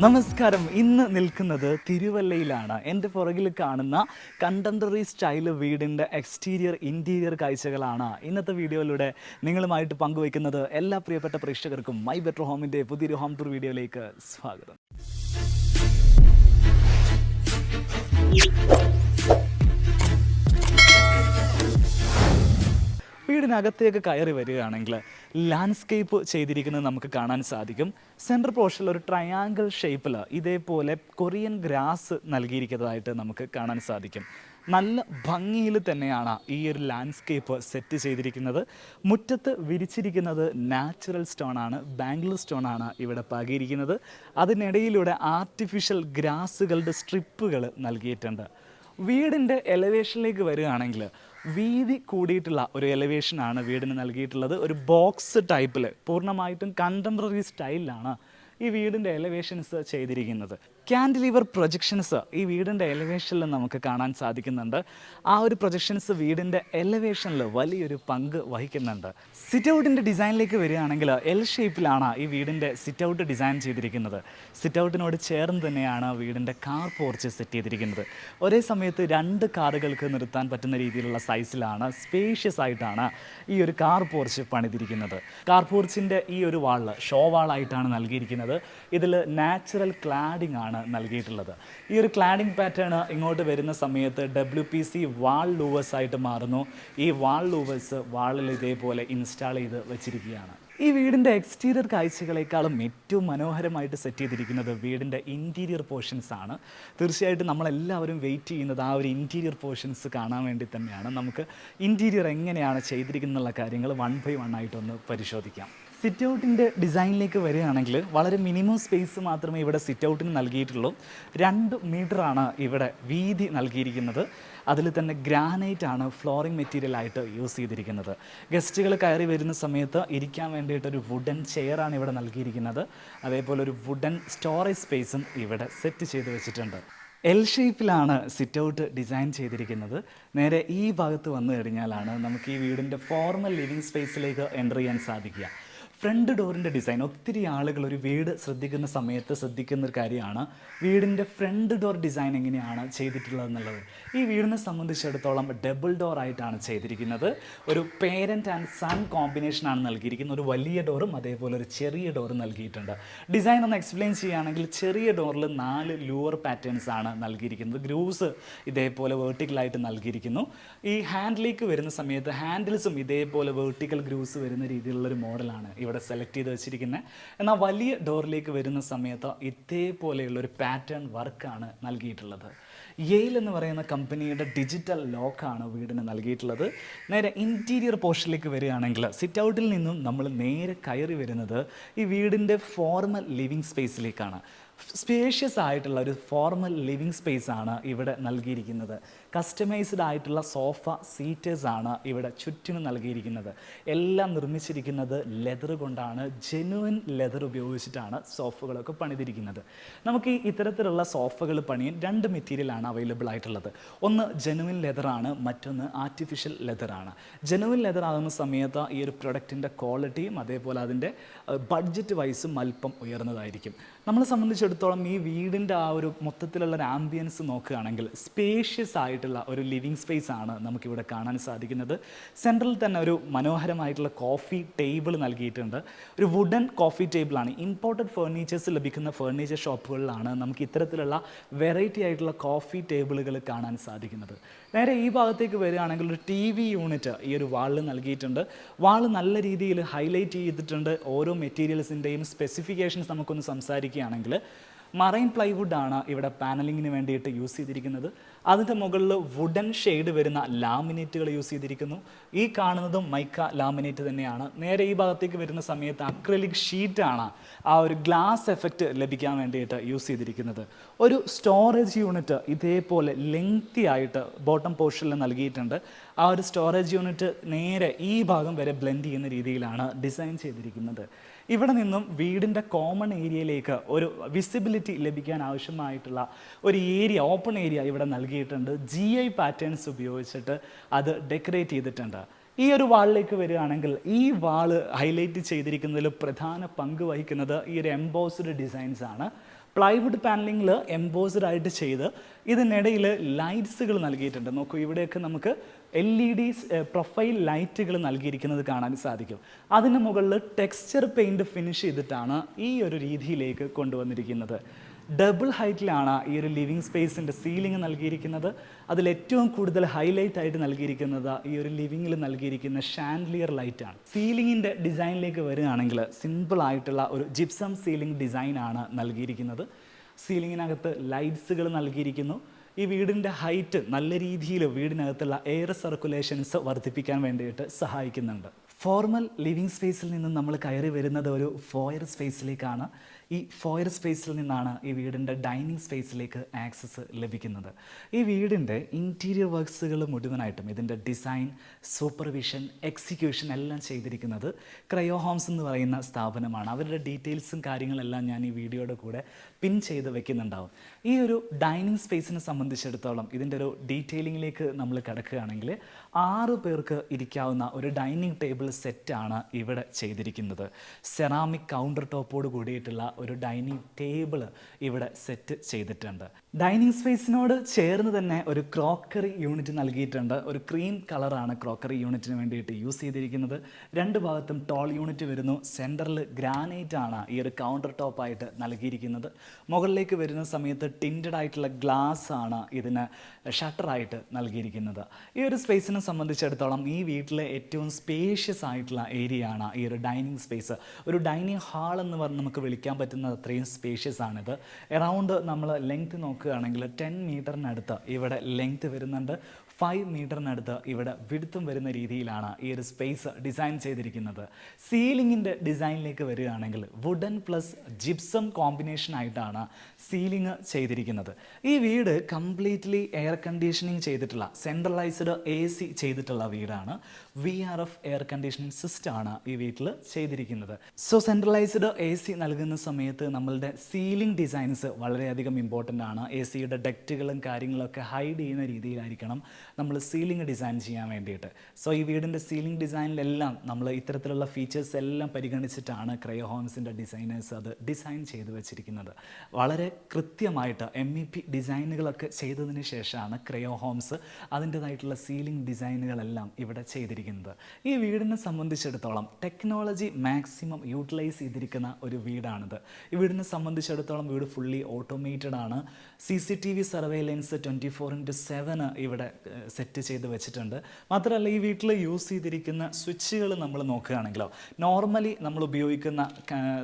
നമസ്കാരം. ഇന്ന് നിൽക്കുന്നത് തിരുവല്ലയിലാണ്. എൻ്റെ പുറകിൽ കാണുന്ന കണ്ടംപററി സ്റ്റൈൽ വീടിൻ്റെ എക്സ്റ്റീരിയർ ഇൻറ്റീരിയർ കാഴ്ചകളാണ് ഇന്നത്തെ വീഡിയോയിലൂടെ നിങ്ങളുമായിട്ട് പങ്കുവയ്ക്കുന്നത്. എല്ലാ പ്രിയപ്പെട്ട പ്രേക്ഷകർക്കും മൈ ബെറ്റർ ഹോമിൻ്റെ പുതിയൊരു ഹോം ടൂർ വീഡിയോയിലേക്ക് സ്വാഗതം. വീടിനകത്തേക്ക് കയറി വരികയാണെങ്കിൽ ലാൻഡ്സ്കേപ്പ് ചെയ്തിരിക്കുന്നത് നമുക്ക് കാണാൻ സാധിക്കും. സെൻട്രൽ പോർഷനിൽ ഒരു ട്രയാങ്കിൾ ഷേപ്പിൽ ഇതേപോലെ കൊറിയൻ ഗ്രാസ് നൽകിയിരിക്കുന്നതായിട്ട് നമുക്ക് കാണാൻ സാധിക്കും. നല്ല ഭംഗിയിൽ തന്നെയാണ് ഈ ഒരു ലാൻഡ്സ്കേപ്പ് സെറ്റ് ചെയ്തിരിക്കുന്നത്. മുറ്റത്ത് വിരിച്ചിരിക്കുന്നത് നാച്ചുറൽ സ്റ്റോണാണ്, ബാംഗ്ലൂർ സ്റ്റോണാണ് ഇവിടെ പാകിയിരിക്കുന്നത്. അതിനിടയിലൂടെ ആർട്ടിഫിഷ്യൽ ഗ്രാസുകളുടെ സ്ട്രിപ്പുകൾ നൽകിയിട്ടുണ്ട്. വീടിൻ്റെ എലവേഷനിലേക്ക് വരികയാണെങ്കിൽ വീതി കൂടിയിട്ടുള്ള ഒരു എലവേഷനാണ് വീടിന് നൽകിയിട്ടുള്ളത്. ഒരു ബോക്സ് ടൈപ്പിൽ പൂർണ്ണമായിട്ടും കണ്ടംപററി സ്റ്റൈലിലാണ് ഈ വീടിൻ്റെ എലവേഷൻസ് ചെയ്തിരിക്കുന്നത്. ക്യാൻഡിലിവർ പ്രൊജക്ഷൻസ് ഈ വീടിൻ്റെ എലവേഷനിൽ നമുക്ക് കാണാൻ സാധിക്കുന്നുണ്ട്. ആ ഒരു പ്രൊജക്ഷൻസ് വീടിൻ്റെ എലവേഷനിൽ വലിയൊരു പങ്ക് വഹിക്കുന്നുണ്ട്. സിറ്റ് ഔട്ടിൻ്റെ ഡിസൈനിലേക്ക് വരികയാണെങ്കിൽ എൽ ഷേപ്പിലാണ് ഈ വീടിൻ്റെ സിറ്റ് ഔട്ട് ഡിസൈൻ ചെയ്തിരിക്കുന്നത്. സിറ്റ് ഔട്ടിനോട് ചേർന്ന് തന്നെയാണ് വീടിൻ്റെ കാർ പോർച്ച് സെറ്റ് ചെയ്തിരിക്കുന്നത്. ഒരേ സമയത്ത് 2 കാറുകൾക്ക് നിർത്താൻ പറ്റുന്ന രീതിയിലുള്ള സൈസിലാണ്, സ്പേഷ്യസ് ആയിട്ടാണ് ഈ ഒരു കാർ പോർച്ച് പണിതിരിക്കുന്നത്. കാർ പോർച്ചിൻ്റെ ഈ ഒരു വാള് ഷോ വാളായിട്ടാണ് നൽകിയിരിക്കുന്നത്. ഇതിൽ നാച്ചുറൽ ക്ലാഡിംഗ് ആണ് നൽകിയിട്ടുള്ളത്. ഈ ഒരു ക്ലാഡിംഗ് പാറ്റേൺ ഇങ്ങോട്ട് വരുന്ന സമയത്ത് WPC വാൾ ലൂവേഴ്സ് ആയിട്ട് മാറുന്നു. ഈ വാൾ ലൂവേഴ്സ് വാളിൽ ഇതേപോലെ ഇൻസ്റ്റാൾ ചെയ്ത് വെച്ചിരിക്കുകയാണ്. ഈ വീടിൻ്റെ എക്സ്റ്റീരിയർ കാഴ്ചകളെക്കാളും ഏറ്റവും മനോഹരമായിട്ട് സെറ്റ് ചെയ്തിരിക്കുന്നത് വീടിൻ്റെ ഇൻറ്റീരിയർ പോർഷൻസ് ആണ്. തീർച്ചയായിട്ടും നമ്മളെല്ലാവരും വെയിറ്റ് ചെയ്യുന്നത് ആ ഒരു ഇൻറ്റീരിയർ പോർഷൻസ് കാണാൻ വേണ്ടി തന്നെയാണ്. നമുക്ക് ഇൻറ്റീരിയർ എങ്ങനെയാണ് ചെയ്തിരിക്കുന്നുള്ള കാര്യങ്ങൾ 1 by 1 ആയിട്ടൊന്ന് പരിശോധിക്കാം. സിറ്റ് ഔട്ടിൻ്റെ ഡിസൈനിലേക്ക് വരികയാണെങ്കിൽ വളരെ മിനിമം സ്പേസ് മാത്രമേ ഇവിടെ സിറ്റ് ഔട്ടിന് നൽകിയിട്ടുള്ളൂ. 2 മീറ്ററാണ് ഇവിടെ വീതി നൽകിയിരിക്കുന്നത്. അതിൽ തന്നെ ഗ്രാനൈറ്റ് ആണ് ഫ്ലോറിംഗ് മെറ്റീരിയലായിട്ട് യൂസ് ചെയ്തിരിക്കുന്നത്. ഗസ്റ്റുകൾ കയറി വരുന്ന സമയത്ത് ഇരിക്കാൻ വേണ്ടിയിട്ടൊരു വുഡൻ ചെയറാണ് ഇവിടെ നൽകിയിരിക്കുന്നത്. അതേപോലെ ഒരു വുഡൻ സ്റ്റോറേജ് സ്പേസും ഇവിടെ സെറ്റ് ചെയ്ത് വെച്ചിട്ടുണ്ട്. എൽ ഷേപ്പിലാണ് സിറ്റ് ഔട്ട് ഡിസൈൻ ചെയ്തിരിക്കുന്നത്. നേരെ ഈ ഭാഗത്ത് വന്നു കഴിഞ്ഞാലാണ് നമുക്ക് ഈ വീടിൻ്റെ ഫോർമൽ ലിവിങ് സ്പേസിലേക്ക് എൻ്റർ ചെയ്യാൻ സാധിക്കുക. ഫ്രണ്ട് ഡോറിൻ്റെ ഡിസൈൻ ഒത്തിരി ആളുകൾ ഒരു വീട് ശ്രദ്ധിക്കുന്ന സമയത്ത് ശ്രദ്ധിക്കുന്ന ഒരു കാര്യമാണ് വീടിൻ്റെ ഫ്രണ്ട് ഡോർ ഡിസൈൻ എങ്ങനെയാണ് ചെയ്തിട്ടുള്ളതെന്നുള്ളത്. ഈ വീടിനെ സംബന്ധിച്ചിടത്തോളം ഡബിൾ ഡോർ ആയിട്ടാണ് ചെയ്തിരിക്കുന്നത്. ഒരു പേരൻറ്റ് ആൻഡ് സൺ കോമ്പിനേഷനാണ് നൽകിയിരിക്കുന്നത്. ഒരു വലിയ ഡോറും അതേപോലെ ഒരു ചെറിയ ഡോറും നൽകിയിട്ടുണ്ട്. ഡിസൈൻ ഒന്ന് എക്സ്പ്ലെയിൻ ചെയ്യുകയാണെങ്കിൽ ചെറിയ ഡോറിൽ 4 ലൂവർ പാറ്റേൺസ് ആണ് നൽകിയിരിക്കുന്നത്. ഗ്രൂസ് ഇതേപോലെ വേർട്ടിക്കലായിട്ട് നൽകിയിരിക്കുന്നു. ഈ ഹാൻഡിലേക്ക് വരുന്ന സമയത്ത് ഹാൻഡിൽസും ഇതേപോലെ വേർട്ടിക്കൽ ഗ്രൂസ് വരുന്ന രീതിയിലുള്ളൊരു മോഡലാണ് ഇവിടെ സെലക്ട് ചെയ്ത് വെച്ചിരിക്കുന്നത്. എന്നാൽ വലിയ ഡോറിലേക്ക് വരുന്ന സമയത്ത് ഇതേപോലെയുള്ളൊരു പാറ്റേൺ വർക്കാണ് നൽകിയിട്ടുള്ളത്. യെയിൽ എന്ന് പറയുന്ന കമ്പനിയുടെ ഡിജിറ്റൽ ലോക്കാണ് വീടിന് നൽകിയിട്ടുള്ളത്. നേരെ ഇൻറ്റീരിയർ പോർഷനിലേക്ക് വരികയാണെങ്കിൽ സിറ്റ് ഔട്ടിൽ നിന്നും നമ്മൾ നേരെ കയറി വരുന്നത് ഈ വീടിൻ്റെ ഫോർമൽ ലിവിങ് സ്പേസിലേക്കാണ്. സ്പേഷ്യസ് ആയിട്ടുള്ള ഒരു ഫോർമൽ ലിവിങ് സ്പേസ് ആണ് ഇവിടെ നൽകിയിരിക്കുന്നത്. കസ്റ്റമൈസ്ഡ് ആയിട്ടുള്ള സോഫ സീറ്റേഴ്സ് ആണ് ഇവിടെ ചുറ്റിനും നൽകിയിരിക്കുന്നത്. എല്ലാം നിർമ്മിച്ചിരിക്കുന്നത് ലെതർ കൊണ്ടാണ്. ജെനുവിൻ ലെതർ ഉപയോഗിച്ചിട്ടാണ് സോഫകളൊക്കെ പണിതിരിക്കുന്നത്. നമുക്ക് ഈ ഇത്തരത്തിലുള്ള സോഫകൾ പണിയാൻ 2 മെറ്റീരിയലാണ് അവൈലബിൾ ആയിട്ടുള്ളത്. ഒന്ന് ജെനുവിൻ ലെതറാണ്, മറ്റൊന്ന് ആർട്ടിഫിഷ്യൽ ലെതറാണ്. ജെനുവിൻ ലെതർ ആകുന്ന സമയത്ത് ഈ ഒരു പ്രൊഡക്റ്റിൻ്റെ ക്വാളിറ്റിയും അതേപോലെ അതിൻ്റെ ബഡ്ജറ്റ് വൈസും അല്പം ഉയർന്നതായിരിക്കും. നമ്മളെ സംബന്ധിച്ചിടത്തോളം ഈ വീടിൻ്റെ ആ ഒരു മൊത്തത്തിലുള്ള ഒരു ആംബിയൻസ് നോക്കുകയാണെങ്കിൽ സ്പേഷ്യസ് ആയിട്ടുള്ള ഒരു ലിവിങ് സ്പേസ് ആണ് നമുക്കിവിടെ കാണാൻ സാധിക്കുന്നത്. സെൻട്രൽ തന്നെ ഒരു മനോഹരമായിട്ടുള്ള കോഫി ടേബിൾ നൽകിയിട്ടുണ്ട്. ഒരു വുഡൻ കോഫി ടേബിളാണ്. ഇമ്പോർട്ടഡ് ഫേർണിച്ചേഴ്സ് ലഭിക്കുന്ന ഫേർണിച്ചർ ഷോപ്പുകളിലാണ് നമുക്ക് ഇത്തരത്തിലുള്ള വെറൈറ്റി ആയിട്ടുള്ള കോഫി ടേബിളുകൾ കാണാൻ സാധിക്കുന്നത്. നേരെ ഈ ഭാഗത്തേക്ക് വരികയാണെങ്കിൽ ഒരു TV യൂണിറ്റ് ഈ ഒരു വാളിൽ നൽകിയിട്ടുണ്ട്. വാൾ നല്ല രീതിയിൽ ഹൈലൈറ്റ് ചെയ്തിട്ടുണ്ട്. ഓരോ മെറ്റീരിയൽസിൻ്റെയും സ്പെസിഫിക്കേഷൻസ് നമുക്കൊന്ന് സംസാരിക്കുകയാണെങ്കിൽ മറൈൻ പ്ലൈവുഡ് ആണ് ഇവിടെ പാനലിങ്ങിന് വേണ്ടിയിട്ട് യൂസ് ചെയ്തിരിക്കുന്നത്. അതിൻ്റെ മുകളിൽ വുഡൻ ഷെയ്ഡ് വരുന്ന ലാമിനേറ്റുകൾ യൂസ് ചെയ്തിരിക്കുന്നു. ഈ കാണുന്നതും മൈക്ക ലാമിനേറ്റ് തന്നെയാണ്. നേരെ ഈ ഭാഗത്തേക്ക് വരുന്ന സമയത്ത് അക്രിലിക് ഷീറ്റാണ് ആ ഒരു ഗ്ലാസ് എഫക്റ്റ് ലഭിക്കാൻ വേണ്ടിയിട്ട് യൂസ് ചെയ്തിരിക്കുന്നത്. ഒരു സ്റ്റോറേജ് യൂണിറ്റ് ഇതേപോലെ ലെങ്തി ആയിട്ട് ബോട്ടം പോർഷനിൽ നൽകിയിട്ടുണ്ട്. ആ ഒരു സ്റ്റോറേജ് യൂണിറ്റ് നേരെ ഈ ഭാഗം വരെ ബ്ലെൻഡ് ചെയ്യുന്ന രീതിയിലാണ് ഡിസൈൻ ചെയ്തിരിക്കുന്നത്. ഇവിടെ നിന്നും വീടിൻ്റെ കോമൺ ഏരിയയിലേക്ക് ഒരു വിസിബിലിറ്റി ലഭിക്കാൻ ആവശ്യമായിട്ടുള്ള ഒരു ഏരിയ, ഓപ്പൺ ഏരിയ ഇവിടെ നൽകിയിട്ടുണ്ട്. GI പാറ്റേൺസ് ഉപയോഗിച്ചിട്ട് അത് ഡെക്കറേറ്റ് ചെയ്തിട്ടുണ്ട്. ഈ ഒരു വാളിലേക്ക് വരികയാണെങ്കിൽ ഈ വാള് ഹൈലൈറ്റ് ചെയ്തിരിക്കുന്നതിൽ പ്രധാന പങ്ക് വഹിക്കുന്നത് ഈ ഒരു എംബോസ്ഡ് ഡിസൈൻസ് ആണ്. പ്ലൈവുഡ് പാനലിങ്ങിൽ എംബോസ്ഡ് ആയിട്ട് ചെയ്ത് ഇതിനിടയിൽ ലൈറ്റ്സുകൾ നൽകിയിട്ടുണ്ട്. നോക്കൂ, ഇവിടെയൊക്കെ നമുക്ക് LED പ്രൊഫൈൽ ലൈറ്റുകൾ നൽകിയിരിക്കുന്നത് കാണാൻ സാധിക്കും. അതിന് മുകളിൽ ടെക്സ്ചർ പെയിൻറ് ഫിനിഷ് ചെയ്തിട്ടാണ് ഈ ഒരു രീതിയിലേക്ക് കൊണ്ടുവന്നിരിക്കുന്നത്. ഡബിൾ ഹൈറ്റിലാണ് ഈ ഒരു ലിവിങ് സ്പേസിൻ്റെ സീലിംഗ് നൽകിയിരിക്കുന്നത്. അതിലേറ്റവും കൂടുതൽ ഹൈലൈറ്റ് ആയിട്ട് നൽകിയിരിക്കുന്നത് ഈ ഒരു ലിവിങ്ങിൽ നൽകിയിരിക്കുന്ന ഷാൻഡ്ലിയർ ലൈറ്റാണ്. സീലിങ്ങിൻ്റെ ഡിസൈനിലേക്ക് വരികയാണെങ്കിൽ സിമ്പിളായിട്ടുള്ള ഒരു ജിപ്സം സീലിംഗ് ഡിസൈനാണ് നൽകിയിരിക്കുന്നത്. സീലിങ്ങിനകത്ത് ലൈറ്റ്സുകൾ നൽകിയിരിക്കുന്നു. ഈ വീടിൻ്റെ ഹൈറ്റ് നല്ല രീതിയിൽ വീടിനകത്തുള്ള എയർ സർക്കുലേഷൻസ് വർദ്ധിപ്പിക്കാൻ വേണ്ടിയിട്ട് സഹായിക്കുന്നുണ്ട്. ഫോർമൽ ലിവിങ് സ്പേസിൽ നിന്ന് നമ്മൾ കയറി വരുന്നത് ഒരു ഫോയർ സ്പേസിലേക്കാണ്. ഈ ഫോയർ സ്പേസിൽ നിന്നാണ് ഈ വീടിൻ്റെ ഡൈനിങ് സ്പേസിലേക്ക് ആക്സസ് ലഭിക്കുന്നത്. ഈ വീടിൻ്റെ ഇൻറ്റീരിയർ വർക്ക്സുകൾ മുഴുവനായിട്ടും ഇതിൻ്റെ ഡിസൈൻ, സൂപ്പർവിഷൻ, എക്സിക്യൂഷൻ എല്ലാം ചെയ്തിരിക്കുന്നത് ക്രയോ ഹോംസ് എന്ന് പറയുന്ന സ്ഥാപനമാണ്. അവരുടെ ഡീറ്റെയിൽസും കാര്യങ്ങളെല്ലാം ഞാൻ ഈ വീഡിയോയുടെ കൂടെ പിൻ ചെയ്ത് വെക്കുന്നുണ്ടാവും. ഈ ഒരു ഡൈനിങ് സ്പേസിനെ സംബന്ധിച്ചിടത്തോളം ഇതിൻ്റെ ഒരു ഡീറ്റെയിലിങ്ങിലേക്ക് നമ്മൾ കിടക്കുകയാണെങ്കിൽ 6 പേർക്ക് ഇരിക്കാവുന്ന ഒരു ഡൈനിങ് ടേബിൾ സെറ്റാണ് ഇവിടെ ചെയ്തിരിക്കുന്നത്. സെറാമിക് കൗണ്ടർ ടോപ്പോട് കൂടിയിട്ടുള്ള ഒരു ഡൈനിങ് ടേബിൾ ഇവിടെ സെറ്റ് ചെയ്തിട്ടുണ്ട്. ഡൈനിങ് സ്പേസിനോട് ചേർന്ന് തന്നെ ഒരു ക്രോക്കറി യൂണിറ്റ് നൽകിയിട്ടുണ്ട്. ഒരു ക്രീം കളറാണ് ക്രോക്കറി യൂണിറ്റിന് വേണ്ടിയിട്ട് യൂസ് ചെയ്തിരിക്കുന്നത്. 2 ഭാഗത്തും ടോൾ യൂണിറ്റ് വരുന്നു. സെൻറ്ററിൽ ഗ്രാനൈറ്റ് ആണ് ഈ ഒരു കൗണ്ടർ ടോപ്പായിട്ട് നൽകിയിരിക്കുന്നത്. മുകളിലേക്ക് വരുന്ന സമയത്ത് ടിൻറ്റഡ് ആയിട്ടുള്ള ഗ്ലാസ് ആണ് ഇതിന് ഷട്ടറായിട്ട് നൽകിയിരിക്കുന്നത്. ഈ ഒരു സ്പേസിനെ സംബന്ധിച്ചിടത്തോളം ഈ വീട്ടിലെ ഏറ്റവും സ്പേഷ്യസ് ആയിട്ടുള്ള ഏരിയ ആണ് ഈ ഒരു ഡൈനിങ് സ്പേസ്. ഒരു ഡൈനിങ് ഹാൾ എന്ന് പറഞ്ഞ് നമുക്ക് വിളിക്കാൻ പറ്റുന്ന അത്രയും സ്പേഷ്യസ് ആണിത്. എറൗണ്ട് നമ്മൾ ലെങ്ത് നോക്കുകയാണെങ്കിൽ 10 മീറ്ററിനടുത്ത് ഇവിടെ ലെങ്ത് വരുന്നുണ്ട്. 5 മീറ്ററിനടുത്ത് ഇവിടെ വിടുത്തും വരുന്ന രീതിയിലാണ് ഈ ഒരു സ്പേസ് ഡിസൈൻ ചെയ്തിരിക്കുന്നത്. സീലിങ്ങിൻ്റെ ഡിസൈനിലേക്ക് വരികയാണെങ്കിൽ വുഡൻ പ്ലസ് ജിപ്സം കോമ്പിനേഷൻ ആയിട്ടാണ് സീലിംഗ് ചെയ്തിരിക്കുന്നത്. ഈ വീട് കംപ്ലീറ്റ്ലി എയർ കണ്ടീഷനിങ് ചെയ്തിട്ടുള്ള സെൻട്രലൈസ്ഡ് AC ചെയ്തിട്ടുള്ള വീടാണ്. VRF എയർ കണ്ടീഷനിങ് സിസ്റ്റമാണ് ഈ വീട്ടിൽ ചെയ്തിരിക്കുന്നത്. സോ സെൻട്രലൈസ്ഡ് AC നൽകുന്ന സമയത്ത് നമ്മളുടെ സീലിംഗ് ഡിസൈൻസ് വളരെയധികം ഇമ്പോർട്ടൻ്റ് ആണ്. ACയുടെ ഡക്റ്റുകളും കാര്യങ്ങളൊക്കെ ഹൈഡ് ചെയ്യുന്ന രീതിയിലായിരിക്കണം നമ്മൾ സീലിംഗ് ഡിസൈൻ ചെയ്യാൻ വേണ്ടിയിട്ട്. സോ ഈ വീടിൻ്റെ സീലിംഗ് ഡിസൈനിലെല്ലാം നമ്മൾ ഇത്തരത്തിലുള്ള ഫീച്ചേഴ്സ് എല്ലാം പരിഗണിച്ചിട്ടാണ് ക്രയോ ഹോംസിൻ്റെ ഡിസൈനേഴ്സ് അത് ഡിസൈൻ ചെയ്ത് വെച്ചിരിക്കുന്നത്. വളരെ കൃത്യമായിട്ട് MEP ഡിസൈനുകളൊക്കെ ചെയ്തതിന് ശേഷമാണ് ക്രയോ ഹോംസ് അതിൻ്റേതായിട്ടുള്ള സീലിംഗ് ഡിസൈനുകളെല്ലാം ഇവിടെ ചെയ്തിരിക്കുന്നത്. ഈ വീടിനെ സംബന്ധിച്ചിടത്തോളം ടെക്നോളജി മാക്സിമം യൂട്ടിലൈസ് ചെയ്തിരിക്കുന്ന ഒരു വീടാണിത്. ഈ വീടിനെ സംബന്ധിച്ചിടത്തോളം വീട് ഫുള്ളി ഓട്ടോമേറ്റഡ് ആണ്. CCTV സർവൈലൻസ് 24/7 ഇവിടെ സെറ്റ് ചെയ്ത് വെച്ചിട്ടുണ്ട്. മാത്രമല്ല ഈ വീട്ടിൽ യൂസ് ചെയ്തിരിക്കുന്ന സ്വിച്ചുകൾ നമ്മൾ നോക്കുകയാണെങ്കിലോ നോർമലി നമ്മൾ ഉപയോഗിക്കുന്ന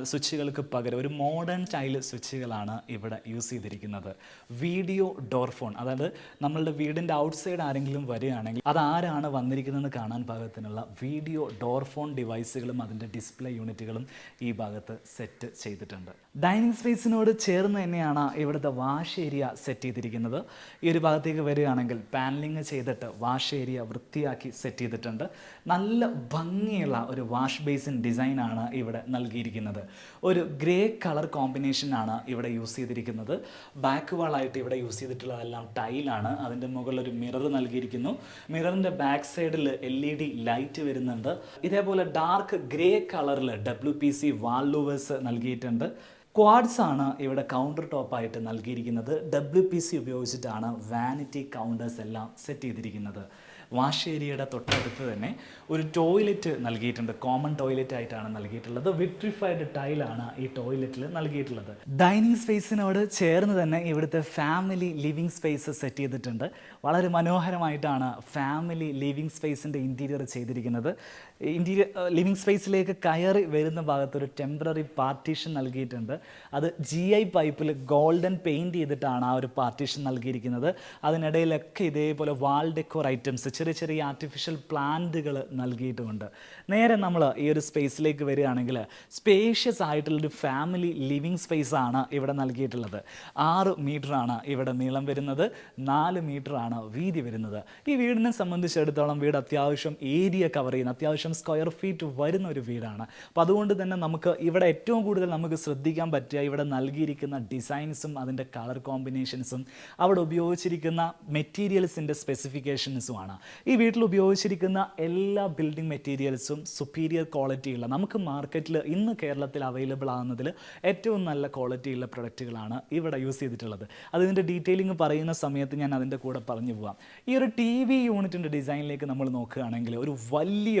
സ്വിച്ചുകൾക്ക് പകരം ഒരു മോഡേൺ സ്റ്റൈൽ സ്വിച്ചുകളാണ് ഇവിടെ യൂസ് ചെയ്തിരിക്കുന്നത്. വീഡിയോ ഡോർ ഫോൺ, അതായത് നമ്മളുടെ വീടിൻ്റെ ഔട്ട്സൈഡ് ആരെങ്കിലും വരികയാണെങ്കിൽ അതാരാണ് വന്നിരിക്കുന്നതെന്ന് കാണാൻ പാകത്തിനുള്ള വീഡിയോ ഡോർ ഫോൺ ഡിവൈസുകളും അതിൻ്റെ ഡിസ്പ്ലേ യൂണിറ്റുകളും ഈ ഭാഗത്ത് സെറ്റ് ചെയ്തിട്ടുണ്ട്. ഡൈനിങ് സ്പേസിനോട് ചേർന്ന് തന്നെയാണ് ഇവിടുത്തെ വാഷ് ഏരിയ സെറ്റ് ചെയ്തിരിക്കുന്നത്. ഈ ഒരു ഭാഗത്തേക്ക് വരികയാണെങ്കിൽ പാനലിങ് ചെയ്തിട്ട് വാഷ് ഏരിയ വൃത്തിയാക്കി സെറ്റ് ചെയ്തിട്ടുണ്ട്. നല്ല ഭംഗിയുള്ള ഒരു വാഷ് ബേസിൻ ഡിസൈനാണ് ഇവിടെ നൽകിയിരിക്കുന്നത്. ഒരു ഗ്രേ കളർ കോമ്പിനേഷനാണ് ഇവിടെ യൂസ് ചെയ്തിരിക്കുന്നത്. ബാക്ക് വാളായിട്ട് ഇവിടെ യൂസ് ചെയ്തിട്ടുള്ളതെല്ലാം ടൈലാണ്. അതിൻ്റെ മുകളിൽ ഒരു മിറർ നൽകിയിരിക്കുന്നു. മിററിൻ്റെ ബാക്ക് സൈഡിൽ LED ലൈറ്റ് വരുന്നുണ്ട്. ഇതേപോലെ ഡാർക്ക് ഗ്രേ കളറിൽ WPC വാൾ ലൂവേഴ്സ് നൽകിയിട്ടുണ്ട്. ക്വാഡ്സ് ആണ് ഇവിടെ കൗണ്ടർ ടോപ്പായിട്ട് നൽകിയിരിക്കുന്നത്. WPC ഉപയോഗിച്ചിട്ടാണ് വാനിറ്റി കൗണ്ടേഴ്സ് എല്ലാം സെറ്റ് ചെയ്തിരിക്കുന്നത്. വാഷ് ഏരിയയുടെ തൊട്ടടുത്ത് തന്നെ ഒരു ടോയ്ലറ്റ് നൽകിയിട്ടുണ്ട്. കോമൺ ടോയ്ലറ്റ് ആയിട്ടാണ് നൽകിയിട്ടുള്ളത്. വിട്രിഫൈഡ് ടൈലാണ് ഈ ടോയ്ലറ്റിൽ നൽകിയിട്ടുള്ളത്. ഡൈനിങ് സ്പേസിനോട് ചേർന്ന് തന്നെ ഇവിടുത്തെ ഫാമിലി ലിവിങ് സ്പേസ് സെറ്റ് ചെയ്തിട്ടുണ്ട്. വളരെ മനോഹരമായിട്ടാണ് ഫാമിലി ലിവിങ് സ്പേസിൻ്റെ ഇൻറ്റീരിയർ ചെയ്തിരിക്കുന്നത്. ഇൻറ്റീരിയർ ലിവിങ് സ്പേസിലേക്ക് കയറി വരുന്ന ഭാഗത്തൊരു ടെമ്പററി പാർട്ടീഷൻ നൽകിയിട്ടുണ്ട്. അത് GI പൈപ്പിൽ ഗോൾഡൻ പെയിൻറ് ചെയ്തിട്ടാണ് ആ ഒരു പാർട്ടീഷൻ നൽകിയിരിക്കുന്നത്. അതിനിടയിലൊക്കെ ഇതേപോലെ വാൾ ഡെക്കോർ ഐറ്റംസ്, ചെറിയ ചെറിയ ആർട്ടിഫിഷ്യൽ പ്ലാന്റുകൾ നൽകിയിട്ടുമുണ്ട്. നേരെ നമ്മൾ ഈ ഒരു സ്പേസിലേക്ക് വരികയാണെങ്കിൽ സ്പേഷ്യസ് ആയിട്ടുള്ളൊരു ഫാമിലി ലിവിങ് സ്പേസ് ആണ് ഇവിടെ നൽകിയിട്ടുള്ളത്. 6 മീറ്ററാണ് ഇവിടെ നീളം വരുന്നത്, 4 മീറ്ററാണ് വീതി വരുന്നത്. ഈ വീടിനെ സംബന്ധിച്ചിടത്തോളം വീട് അത്യാവശ്യം ഏരിയ കവർ ചെയ്യുന്ന, അത്യാവശ്യം സ്ക്വയർ ഫീറ്റ് വരുന്ന ഒരു വീടാണ്. അപ്പോൾ അതുകൊണ്ട് തന്നെ നമുക്ക് ഇവിടെ ഏറ്റവും കൂടുതൽ നമുക്ക് ശ്രദ്ധിക്കാൻ ചെയ്യാൻ പറ്റുക ഇവിടെ നൽകിയിരിക്കുന്ന ഡിസൈൻസും അതിൻ്റെ കളർ കോമ്പിനേഷൻസും അവിടെ ഉപയോഗിച്ചിരിക്കുന്ന മെറ്റീരിയൽസിൻ്റെ സ്പെസിഫിക്കേഷൻസുമാണ്. ഈ വീട്ടിൽ ഉപയോഗിച്ചിരിക്കുന്ന എല്ലാ ബിൽഡിംഗ് മെറ്റീരിയൽസും സുപ്പീരിയർ ക്വാളിറ്റിയുള്ള, നമുക്ക് മാർക്കറ്റിൽ ഇന്ന് കേരളത്തിൽ അവൈലബിൾ ആകുന്നതിൽ ഏറ്റവും നല്ല ക്വാളിറ്റിയുള്ള പ്രൊഡക്റ്റുകളാണ് ഇവിടെ യൂസ് ചെയ്തിട്ടുള്ളത്. അതിൻ്റെ ഡീറ്റെയിലിംഗ് പറയുന്ന സമയത്ത് ഞാൻ അതിൻ്റെ കൂടെ പറഞ്ഞു പോവാം. ഈ ഒരു ടി വി യൂണിറ്റിൻ്റെ ഡിസൈനിലേക്ക് നമ്മൾ നോക്കുകയാണെങ്കിൽ ഒരു വലിയ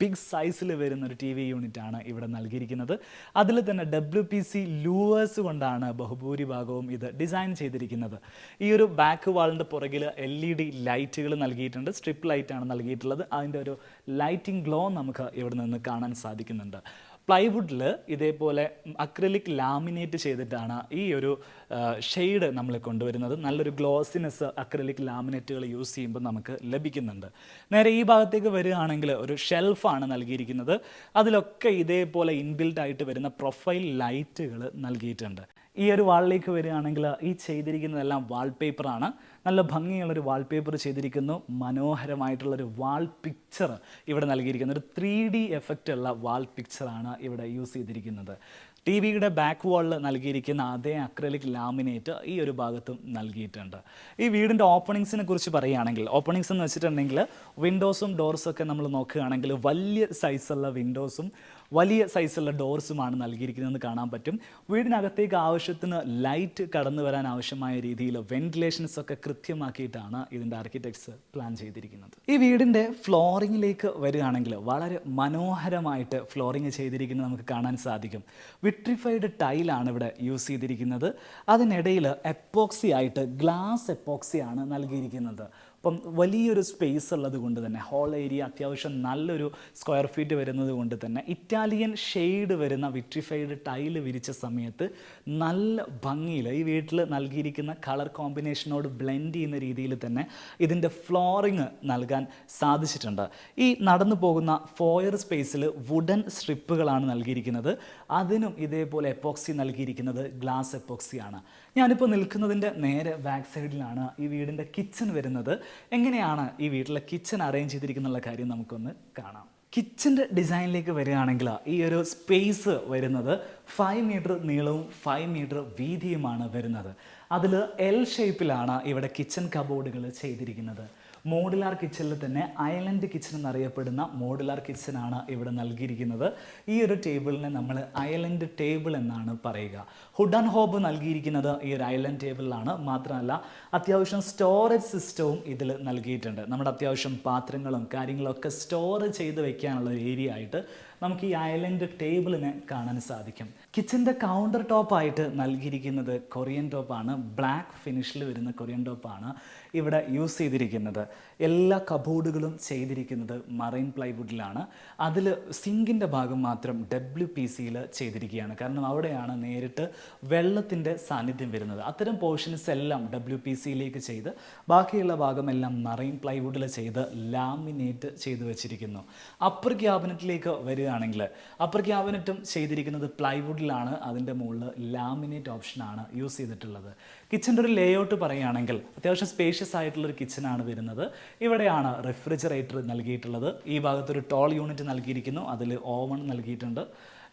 ബിഗ് സൈസിൽ വരുന്ന ഒരു ടി വി യൂണിറ്റാണ് ഇവിടെ നൽകിയിരിക്കുന്നത്. അതിൽ തന്നെ WPC ലൂവേഴ്സ് കൊണ്ടാണ് ബഹുഭൂരിഭാഗവും ഇത് ഡിസൈൻ ചെയ്തിരിക്കുന്നത്. ഈ ഒരു ബാക്ക് വാളിൻ്റെ പുറകിൽ LED ലൈറ്റുകൾ നൽകിയിട്ടുണ്ട്. സ്ട്രിപ്പ് ലൈറ്റാണ് നൽകിയിട്ടുള്ളത്. അതിൻ്റെ ഒരു ലൈറ്റിംഗ് ഗ്ലോ നമുക്ക് ഇവിടെ നിന്ന് കാണാൻ സാധിക്കുന്നുണ്ട്. പ്ലൈവുഡിൽ ഇതേപോലെ അക്രിലിക് ലാമിനേറ്റ് ചെയ്തിട്ടാണ് ഈ ഒരു ഷെയ്ഡ് നമ്മൾ കൊണ്ടുവരുന്നത്. നല്ലൊരു ഗ്ലോസിനെസ് അക്രിലിക് ലാമിനേറ്റുകൾ യൂസ് ചെയ്യുമ്പോൾ നമുക്ക് ലഭിക്കുന്നുണ്ട്. നേരെ ഈ ഭാഗത്തേക്ക് വരികയാണെങ്കിൽ ഒരു ഷെൽഫാണ് നൽകിയിരിക്കുന്നത്. അതിലൊക്കെ ഇതേപോലെ ഇൻബിൽഡ് ആയിട്ട് വരുന്ന പ്രൊഫൈൽ ലൈറ്റുകൾ നൽകിയിട്ടുണ്ട്. ഈ ഒരു വാളിലേക്ക് വരികയാണെങ്കിൽ ഈ ചെയ്തിരിക്കുന്നതെല്ലാം വാൾപേപ്പറാണ്. നല്ല ഭംഗിയുള്ളൊരു വാൾപേപ്പർ ചെയ്തിരിക്കുന്നു. മനോഹരമായിട്ടുള്ളൊരു വാൾ പിക്ചർ ഇവിടെ നൽകിയിരിക്കുന്നു. ഒരു 3D എഫക്റ്റ് ഉള്ള വാൾ പിക്ചറാണ് ഇവിടെ യൂസ് ചെയ്തിരിക്കുന്നത്. ടി വിയുടെ ബാക്ക് വാളിൽ നൽകിയിരിക്കുന്ന അതേ അക്രലിക് ലാമിനേറ്റ് ഈ ഒരു ഭാഗത്തും നൽകിയിട്ടുണ്ട്. ഈ വീടിൻ്റെ ഓപ്പണിങ്സിനെ കുറിച്ച് പറയുകയാണെങ്കിൽ, ഓപ്പണിങ്സ് എന്ന് വെച്ചിട്ടുണ്ടെങ്കിൽ വിൻഡോസും ഡോർസൊക്കെ നമ്മൾ നോക്കുകയാണെങ്കിൽ വലിയ സൈസുള്ള വിൻഡോസും വലിയ സൈസുള്ള ഡോർസുമാണ് നൽകിയിരിക്കുന്നതെന്ന് കാണാൻ പറ്റും. വീടിനകത്തേക്ക് ആവശ്യത്തിന് ലൈറ്റ് കടന്നു വരാൻ ആവശ്യമായ രീതിയിൽ വെന്റിലേഷൻസ് ഒക്കെ കൃത്യമാക്കിയിട്ടാണ് ഇതിൻ്റെ ആർക്കിടെക്ട്സ് പ്ലാൻ ചെയ്തിരിക്കുന്നത്. ഈ വീടിൻ്റെ ഫ്ലോറിങ്ങിലേക്ക് വരികയാണെങ്കിൽ വളരെ മനോഹരമായിട്ട് ഫ്ലോറിങ് ചെയ്തിരിക്കുന്നത് നമുക്ക് കാണാൻ സാധിക്കും. വിട്രിഫൈഡ് ടൈലാണ് ഇവിടെ യൂസ് ചെയ്തിരിക്കുന്നത്. അതിനിടയിൽ എപ്പോക്സി ആയിട്ട് ഗ്ലാസ് എപ്പോക്സിയാണ് നൽകിയിരിക്കുന്നത്. അപ്പം വലിയൊരു സ്പേസ് ഉള്ളത് കൊണ്ട് തന്നെ ഹോൾ ഏരിയ അത്യാവശ്യം നല്ലൊരു സ്ക്വയർ ഫീറ്റ് വരുന്നത് കൊണ്ട് തന്നെ ഇറ്റാലിയൻ ഷെയ്ഡ് വരുന്ന വിട്രിഫൈഡ് ടൈല് വിരിച്ച സമയത്ത് നല്ല ഭംഗിയിൽ ഈ വീട്ടിൽ നൽകിയിരിക്കുന്ന കളർ കോമ്പിനേഷനോട് ബ്ലെൻഡ് ചെയ്യുന്ന രീതിയിൽ തന്നെ ഇതിൻ്റെ ഫ്ലോറിങ് നൽകാൻ സാധിച്ചിട്ടുണ്ട്. ഈ നടന്നു പോകുന്ന ഫോയർ സ്പേസിൽ വുഡൻ സ്ട്രിപ്പുകളാണ് നൽകിയിരിക്കുന്നത്. അതിനും ഇതേപോലെ എപ്പോക്സി നൽകിയിരിക്കുന്നത് ഗ്ലാസ് എപ്പോക്സിയാണ്. ഞാനിപ്പോൾ നിൽക്കുന്നതിൻ്റെ നേരെ ബാക്ക് സൈഡിലാണ് ഈ വീടിൻ്റെ കിച്ചൺ വരുന്നത്. എങ്ങനെയാണ് ഈ വീട്ടിലെ കിച്ചൺ അറേഞ്ച് ചെയ്തിരിക്കുന്നുള്ള കാര്യം നമുക്കൊന്ന് കാണാം. കിച്ചൻ്റെ ഡിസൈനിലേക്ക് വരികയാണെങ്കിൽ ഈ ഒരു സ്പേസ് വരുന്നത് 5 മീറ്റർ നീളവും 5 മീറ്റർ വീതിയുമാണ് വരുന്നത്. അതിൽ L ഷേപ്പിലാണ് ഇവിടെ കിച്ചൺ കബോർഡുകൾ ചെയ്തിരിക്കുന്നത്. മോഡുലാർ കിച്ചണിൽ തന്നെ ഐലൻഡ് കിച്ചൺ എന്നറിയപ്പെടുന്ന മോഡുലാർ കിച്ചനാണ് ഇവിടെ നൽകിയിരിക്കുന്നത്. ഈ ഒരു ടേബിളിനെ നമ്മൾ ഐലൻഡ് ടേബിൾ എന്നാണ് പറയുക. ഹുഡ് ആൻഡ് ഹോബ് നൽകിയിരിക്കുന്നത് ഈ ഒരു ഐലൻഡ് ടേബിളിലാണ്. മാത്രമല്ല അത്യാവശ്യം സ്റ്റോറേജ് സിസ്റ്റവും ഇതിൽ നൽകിയിട്ടുണ്ട്. നമ്മുടെ അത്യാവശ്യം പാത്രങ്ങളും കാര്യങ്ങളൊക്കെ സ്റ്റോർ ചെയ്ത് വെക്കാനുള്ള ഒരു ഏരിയ ആയിട്ട് നമുക്ക് ഈ ഐലൻഡ് ടേബിളിനെ കാണാൻ സാധിക്കും. കിച്ചൻ്റെ കൗണ്ടർ ടോപ്പായിട്ട് നൽകിയിരിക്കുന്നത് കൊറിയൻ ടോപ്പാണ്. ബ്ലാക്ക് ഫിനിഷിൽ വരുന്ന കൊറിയൻ ടോപ്പാണ് ഇവിടെ യൂസ് ചെയ്തിരിക്കുന്നത്. എല്ലാ കബോർഡുകളും ചെയ്തിരിക്കുന്നത് മറൈൻ പ്ലൈവുഡിലാണ്. അതിൽ സിങ്കിൻ്റെ ഭാഗം മാത്രം WPCയിൽ ചെയ്തിരിക്കുകയാണ്. കാരണം അവിടെയാണ് നേരിട്ട് വെള്ളത്തിൻ്റെ സാന്നിധ്യം വരുന്നത്. അത്തരം പോർഷൻസ് എല്ലാം WPCയിലേക്ക് ചെയ്ത് ബാക്കിയുള്ള ഭാഗമെല്ലാം മറൈൻ പ്ലൈവുഡിൽ ചെയ്ത് ലാമിനേറ്റ് ചെയ്ത് വെച്ചിരിക്കുന്നു. അപ്പർ ക്യാബിനറ്റിലേക്ക് വരികയാണെങ്കിൽ അപ്പർ ക്യാബിനറ്റും ചെയ്തിരിക്കുന്നത് പ്ലൈവുഡിലാണ്. അതിൻ്റെ മുകളിൽ ലാമിനേറ്റ് ഓപ്ഷനാണ് യൂസ് ചെയ്തിട്ടുള്ളത്. കിച്ചൻ്റെ ഒരു ലേഔട്ട് പറയുകയാണെങ്കിൽ അത്യാവശ്യം സ്പേഷ്യസ് ആയിട്ടുള്ളൊരു കിച്ചനാണ് വരുന്നത്. ഇവിടെയാണ് റെഫ്രിജറേറ്റർ നൽകിയിട്ടുള്ളത്. ഈ ഭാഗത്തൊരു ടോൾ യൂണിറ്റ് നൽകിയിരിക്കുന്നു. അതിൽ ഓവൺ നൽകിയിട്ടുണ്ട്.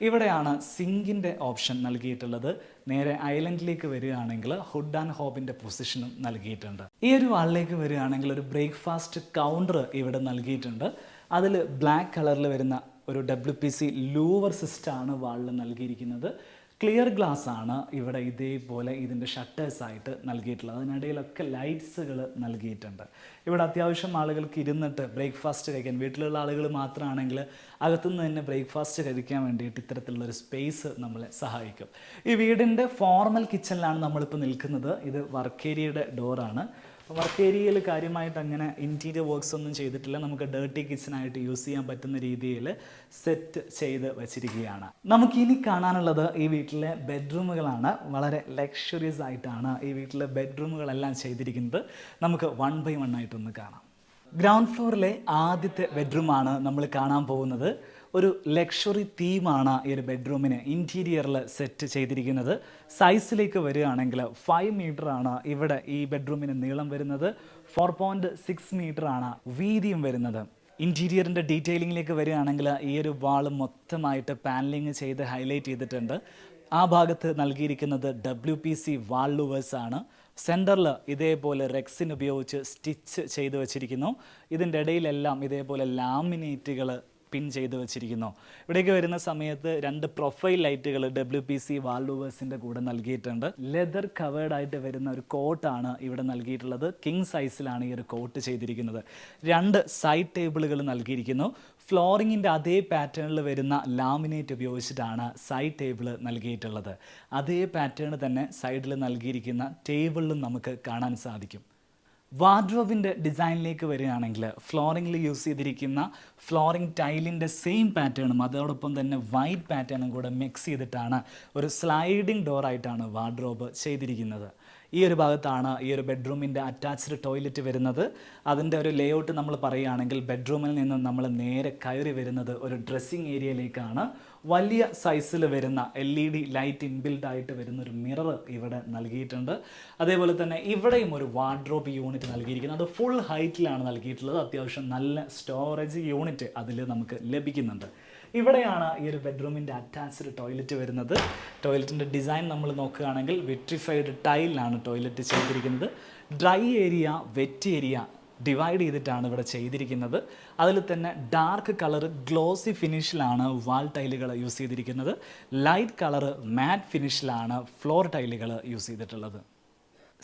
ഇവിടെയാണ് സിങ്കിൻ്റെ ഓപ്ഷൻ നൽകിയിട്ടുള്ളത്. നേരെ ഐലൻഡിലേക്ക് വരികയാണെങ്കിൽ ഹുഡ് ആൻഡ് ഹോബിൻ്റെ പൊസിഷനും നൽകിയിട്ടുണ്ട്. ഈ ഒരു വാളിലേക്ക് വരികയാണെങ്കിൽ ഒരു ബ്രേക്ക്ഫാസ്റ്റ് കൗണ്ടർ ഇവിടെ നൽകിയിട്ടുണ്ട്. അതിൽ ബ്ലാക്ക് കളറിൽ വരുന്ന ഒരു WPC ലൂവർ സിസ്റ്റമാണ് വാളിൽ നൽകിയിരിക്കുന്നത്. ക്ലിയർ ഗ്ലാസ് ആണ് ഇവിടെ ഇതേപോലെ ഇതിൻ്റെ ഷട്ടേഴ്സായിട്ട് നൽകിയിട്ടുള്ളത്. അതിനിടയിലൊക്കെ ലൈറ്റ്സുകൾ നൽകിയിട്ടുണ്ട്. ഇവിടെ അത്യാവശ്യം ആളുകൾക്ക് ഇരുന്നിട്ട് ബ്രേക്ക്ഫാസ്റ്റ് കഴിക്കാൻ, വീട്ടിലുള്ള ആളുകൾ മാത്രമാണെങ്കിൽ അകത്തുനിന്ന് തന്നെ ബ്രേക്ക്ഫാസ്റ്റ് കഴിക്കാൻ വേണ്ടിയിട്ട് ഇത്തരത്തിലുള്ളൊരു സ്പേസ് നമ്മളെ സഹായിക്കും. ഈ വീടിൻ്റെ ഫോർമൽ കിച്ചണിലാണ് നമ്മളിപ്പോൾ നിൽക്കുന്നത്. ഇത് വർക്ക് ഏരിയയുടെ ഡോറാണ്. വർക്ക് ഏരിയയിൽ കാര്യമായിട്ട് അങ്ങനെ ഇൻറ്റീരിയർ വർക്ക്സ് ഒന്നും ചെയ്തിട്ടില്ല. നമുക്ക് ഡേർട്ടി കിച്ചണായിട്ട് യൂസ് ചെയ്യാൻ പറ്റുന്ന രീതിയിൽ സെറ്റ് ചെയ്ത് വെച്ചിരിക്കുകയാണ്. നമുക്കിനി കാണാനുള്ളത് ഈ വീട്ടിലെ ബെഡ്റൂമുകളാണ്. വളരെ ലക്ഷറിയസ് ആയിട്ടാണ് ഈ വീട്ടിലെ ബെഡ്റൂമുകളെല്ലാം ചെയ്തിരിക്കുന്നത്. നമുക്ക് 1 by 1 ആയിട്ടൊന്ന് കാണാം. ഗ്രൗണ്ട് ഫ്ലോറിലെ ആദ്യത്തെ ബെഡ്റൂമാണ് നമ്മൾ കാണാൻ പോകുന്നത്. ഒരു ലക്ഷറി തീമാണ് ഈ ഒരു ബെഡ്റൂമിന് ഇൻറ്റീരിയറിൽ സെറ്റ് ചെയ്തിരിക്കുന്നത്. സൈസിലേക്ക് വരികയാണെങ്കിൽ 5 മീറ്ററാണ് ഇവിടെ ഈ ബെഡ്റൂമിന് നീളം വരുന്നത്. 4.6 മീറ്ററാണ് വീതിയും വരുന്നത്. ഇൻറ്റീരിയറിൻ്റെ ഡീറ്റെയിലിങ്ങിലേക്ക് വരികയാണെങ്കിൽ ഈ ഒരു വാൾ മൊത്തമായിട്ട് പാനലിങ് ചെയ്ത് ഹൈലൈറ്റ് ചെയ്തിട്ടുണ്ട്. ആ ഭാഗത്ത് നൽകിയിരിക്കുന്നത് WPC വാൾ ലൂവേഴ്സ് ആണ്. സെൻറ്ററിൽ ഇതേപോലെ റെക്സിൻ ഉപയോഗിച്ച് സ്റ്റിച്ച് ചെയ്ത് വെച്ചിരിക്കുന്നു. ഇതിൻ്റെ ഇടയിലെല്ലാം ഇതേപോലെ ലാമിനേറ്റുകൾ പിൻ ചെയ്ത് വെച്ചിരിക്കുന്നു. ഇവിടേക്ക് വരുന്ന സമയത്ത് 2 പ്രൊഫൈൽ ലൈറ്റുകൾ WPC വാൾ ലൂവേഴ്സിൻ്റെ കൂടെ നൽകിയിട്ടുണ്ട്. ലെതർ കവേർഡ് ആയിട്ട് വരുന്ന ഒരു കോട്ടാണ് ഇവിടെ നൽകിയിട്ടുള്ളത്. കിങ് സൈസിലാണ് ഈ ഒരു കോട്ട് ചെയ്തിരിക്കുന്നത്. 2 സൈഡ് ടേബിളുകൾ നൽകിയിരിക്കുന്നു. ഫ്ലോറിങ്ങിൻ്റെ അതേ പാറ്റേണിൽ വരുന്ന ലാമിനേറ്റ് ഉപയോഗിച്ചിട്ടാണ് സൈഡ് ടേബിൾ നൽകിയിട്ടുള്ളത്. അതേ പാറ്റേൺ തന്നെ സൈഡിൽ നൽകിയിരിക്കുന്ന ടേബിളിലും നമുക്ക് കാണാൻ സാധിക്കും. വാർഡ്രോബിൻ്റെ ഡിസൈനിലേക്ക് വരികയാണെങ്കിൽ ഫ്ലോറിങ്ങിൽ യൂസ് ചെയ്തിരിക്കുന്ന ഫ്ലോറിംഗ് ടൈലിൻ്റെ സെയിം പാറ്റേണും അതോടൊപ്പം തന്നെ വൈറ്റ് പാറ്റേണും കൂടെ മിക്സ് ചെയ്തിട്ടാണ് ഒരു സ്ലൈഡിംഗ് ഡോറായിട്ടാണ് വാർഡ്രോബ് ചെയ്തിരിക്കുന്നത്. ഈ ഒരു ഭാഗത്താണ് ഈ ഒരു ബെഡ്റൂമിൻ്റെ അറ്റാച്ച്ഡ് ടോയ്ലറ്റ് വരുന്നത്. അതിൻ്റെ ഒരു ലേഔട്ട് നമ്മൾ പറയുകയാണെങ്കിൽ ബെഡ്റൂമിൽ നിന്ന് നമ്മൾ നേരെ കയറി വരുന്നത് ഒരു ഡ്രസ്സിങ് ഏരിയയിലേക്കാണ്. വലിയ സൈസിൽ വരുന്ന LED ലൈറ്റ് ഇൻബിൽഡ് ആയിട്ട് വരുന്ന ഒരു മിറർ ഇവിടെ നൽകിയിട്ടുണ്ട്. അതേപോലെ തന്നെ ഇവിടെയും ഒരു വാർഡ്രോബ് യൂണിറ്റ് നൽകിയിരിക്കുന്നത്. അത് ഫുൾ ഹൈറ്റിലാണ് നൽകിയിട്ടുള്ളത്. അത്യാവശ്യം നല്ല സ്റ്റോറേജ് യൂണിറ്റ് അതിൽ നമുക്ക് ലഭിക്കുന്നുണ്ട്. ഇവിടെയാണ് ഈ ഒരു ബെഡ്റൂമിൻ്റെ അറ്റാച്ച്ഡ് ടോയ്ലറ്റ് വരുന്നത്. ടോയ്ലറ്റിൻ്റെ ഡിസൈൻ നമ്മൾ നോക്കുകയാണെങ്കിൽ വിട്രിഫൈഡ് ടൈലിലാണ് ടോയ്ലറ്റ് ചെയ്തിരിക്കുന്നത്. Dry area, wet area divide ചെയ്തിട്ടാണ് ഇവിടെ ചെയ്തിരിക്കുന്നത്. അതിൽ തന്നെ ഡാർക്ക് കളർ ഗ്ലോസി ഫിനിഷിലാണ് വാൾ ടൈലുകൾ യൂസ് ചെയ്തിരിക്കുന്നത്. ലൈറ്റ് കളർ മാറ്റ് ഫിനിഷിലാണ് ഫ്ലോർ ടൈലുകൾ യൂസ് ചെയ്തിട്ടുള്ളത്.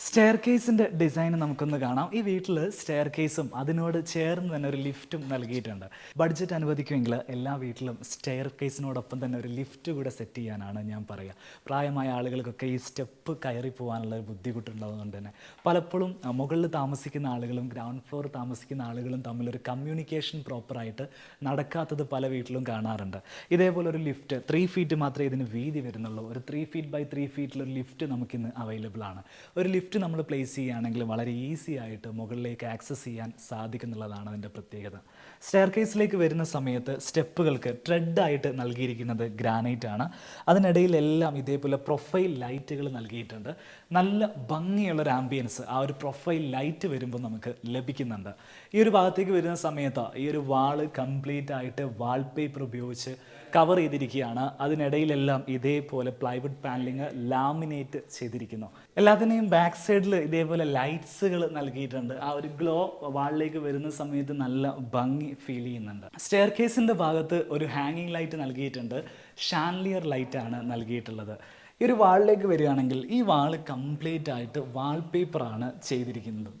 സ്റ്റെയർ കേസിൻ്റെ ഡിസൈൻ നമുക്കൊന്ന് കാണാം. ഈ വീട്ടിൽ സ്റ്റെയർ കേസും അതിനോട് ചേർന്ന് തന്നെ ഒരു ലിഫ്റ്റും നൽകിയിട്ടുണ്ട്. ബഡ്ജറ്റ് അനുവദിക്കുമെങ്കിൽ എല്ലാ വീട്ടിലും സ്റ്റെയർ കേസിനോടൊപ്പം തന്നെ ഒരു ലിഫ്റ്റ് കൂടെ സെറ്റ് ചെയ്യാനാണ് ഞാൻ പറയുക. പ്രായമായ ആളുകൾക്കൊക്കെ ഈ സ്റ്റെപ്പ് കയറി പോകാനുള്ള ഒരു ബുദ്ധിമുട്ടുള്ളതുകൊണ്ട് തന്നെ പലപ്പോഴും മുകളിൽ താമസിക്കുന്ന ആളുകളും ഗ്രൗണ്ട് ഫ്ലോർ താമസിക്കുന്ന ആളുകളും തമ്മിലൊരു കമ്മ്യൂണിക്കേഷൻ പ്രോപ്പറായിട്ട് നടക്കാത്തത് പല വീട്ടിലും കാണാറുണ്ട്. ഇതേപോലെ ഒരു ലിഫ്റ്റ് 3 ഫീറ്റ് മാത്രമേ ഇതിന് വീതി വരുന്നുള്ളൂ. ഒരു 3 ഫീറ്റ് ബൈ 3 ഫീറ്റിലൊരു ലിഫ്റ്റ് നമുക്കിന്ന് അവൈലബിൾ ആണ്. ഒരു ലിഫ്റ്റ് നമ്മൾ പ്ലേസ് ചെയ്യുകയാണെങ്കിൽ വളരെ ഈസി ആയിട്ട് മുകളിലേക്ക് ആക്സസ് ചെയ്യാൻ സാധിക്കുന്നുള്ളതാണ് അതിൻ്റെ പ്രത്യേകത. സ്റ്റെയർ കേസിലേക്ക് വരുന്ന സമയത്ത് സ്റ്റെപ്പുകൾക്ക് ട്രെഡായിട്ട് നൽകിയിരിക്കുന്നത് ഗ്രാനൈറ്റ് ആണ്. അതിനിടയിലെല്ലാം ഇതേപോലെ പ്രൊഫൈൽ ലൈറ്റുകൾ നൽകിയിട്ടുണ്ട്. നല്ല ഭംഗിയുള്ളൊരു ആംബിയൻസ് ആ ഒരു പ്രൊഫൈൽ ലൈറ്റ് വരുമ്പോൾ നമുക്ക് ലഭിക്കുന്നുണ്ട്. ഈ ഒരു ഭാഗത്തേക്ക് വരുന്ന സമയത്ത് ഈ ഒരു വാള് കംപ്ലീറ്റ് ആയിട്ട് വാൾപേപ്പർ ഉപയോഗിച്ച് കവർ ചെയ്തിരിക്കുകയാണ്. അതിനിടയിലെല്ലാം ഇതേപോലെ പ്ലൈവുഡ് പാനലിങ് ലാമിനേറ്റ് ചെയ്തിരിക്കുന്നു. എല്ലാത്തിനെയും ബാക്ക് സൈഡിൽ ഇതേപോലെ ലൈറ്റ്സുകൾ നൽകിയിട്ടുണ്ട്. ആ ഒരു ഗ്ലോ വാളിലേക്ക് വരുന്ന സമയത്ത് നല്ല ഭംഗി ഫീൽ ചെയ്യുന്നുണ്ട്. സ്റ്റെയർ കേസിൻ്റെ ഭാഗത്ത് ഒരു ഹാങ്ങിങ് ലൈറ്റ് നൽകിയിട്ടുണ്ട്. ഷാൻലിയർ ലൈറ്റാണ് നൽകിയിട്ടുള്ളത്. ഈ ഒരു വാളിലേക്ക് വരികയാണെങ്കിൽ ഈ വാള് കംപ്ലീറ്റ് ആയിട്ട് വാൾപേപ്പറാണ് ചെയ്തിരിക്കുന്നത്.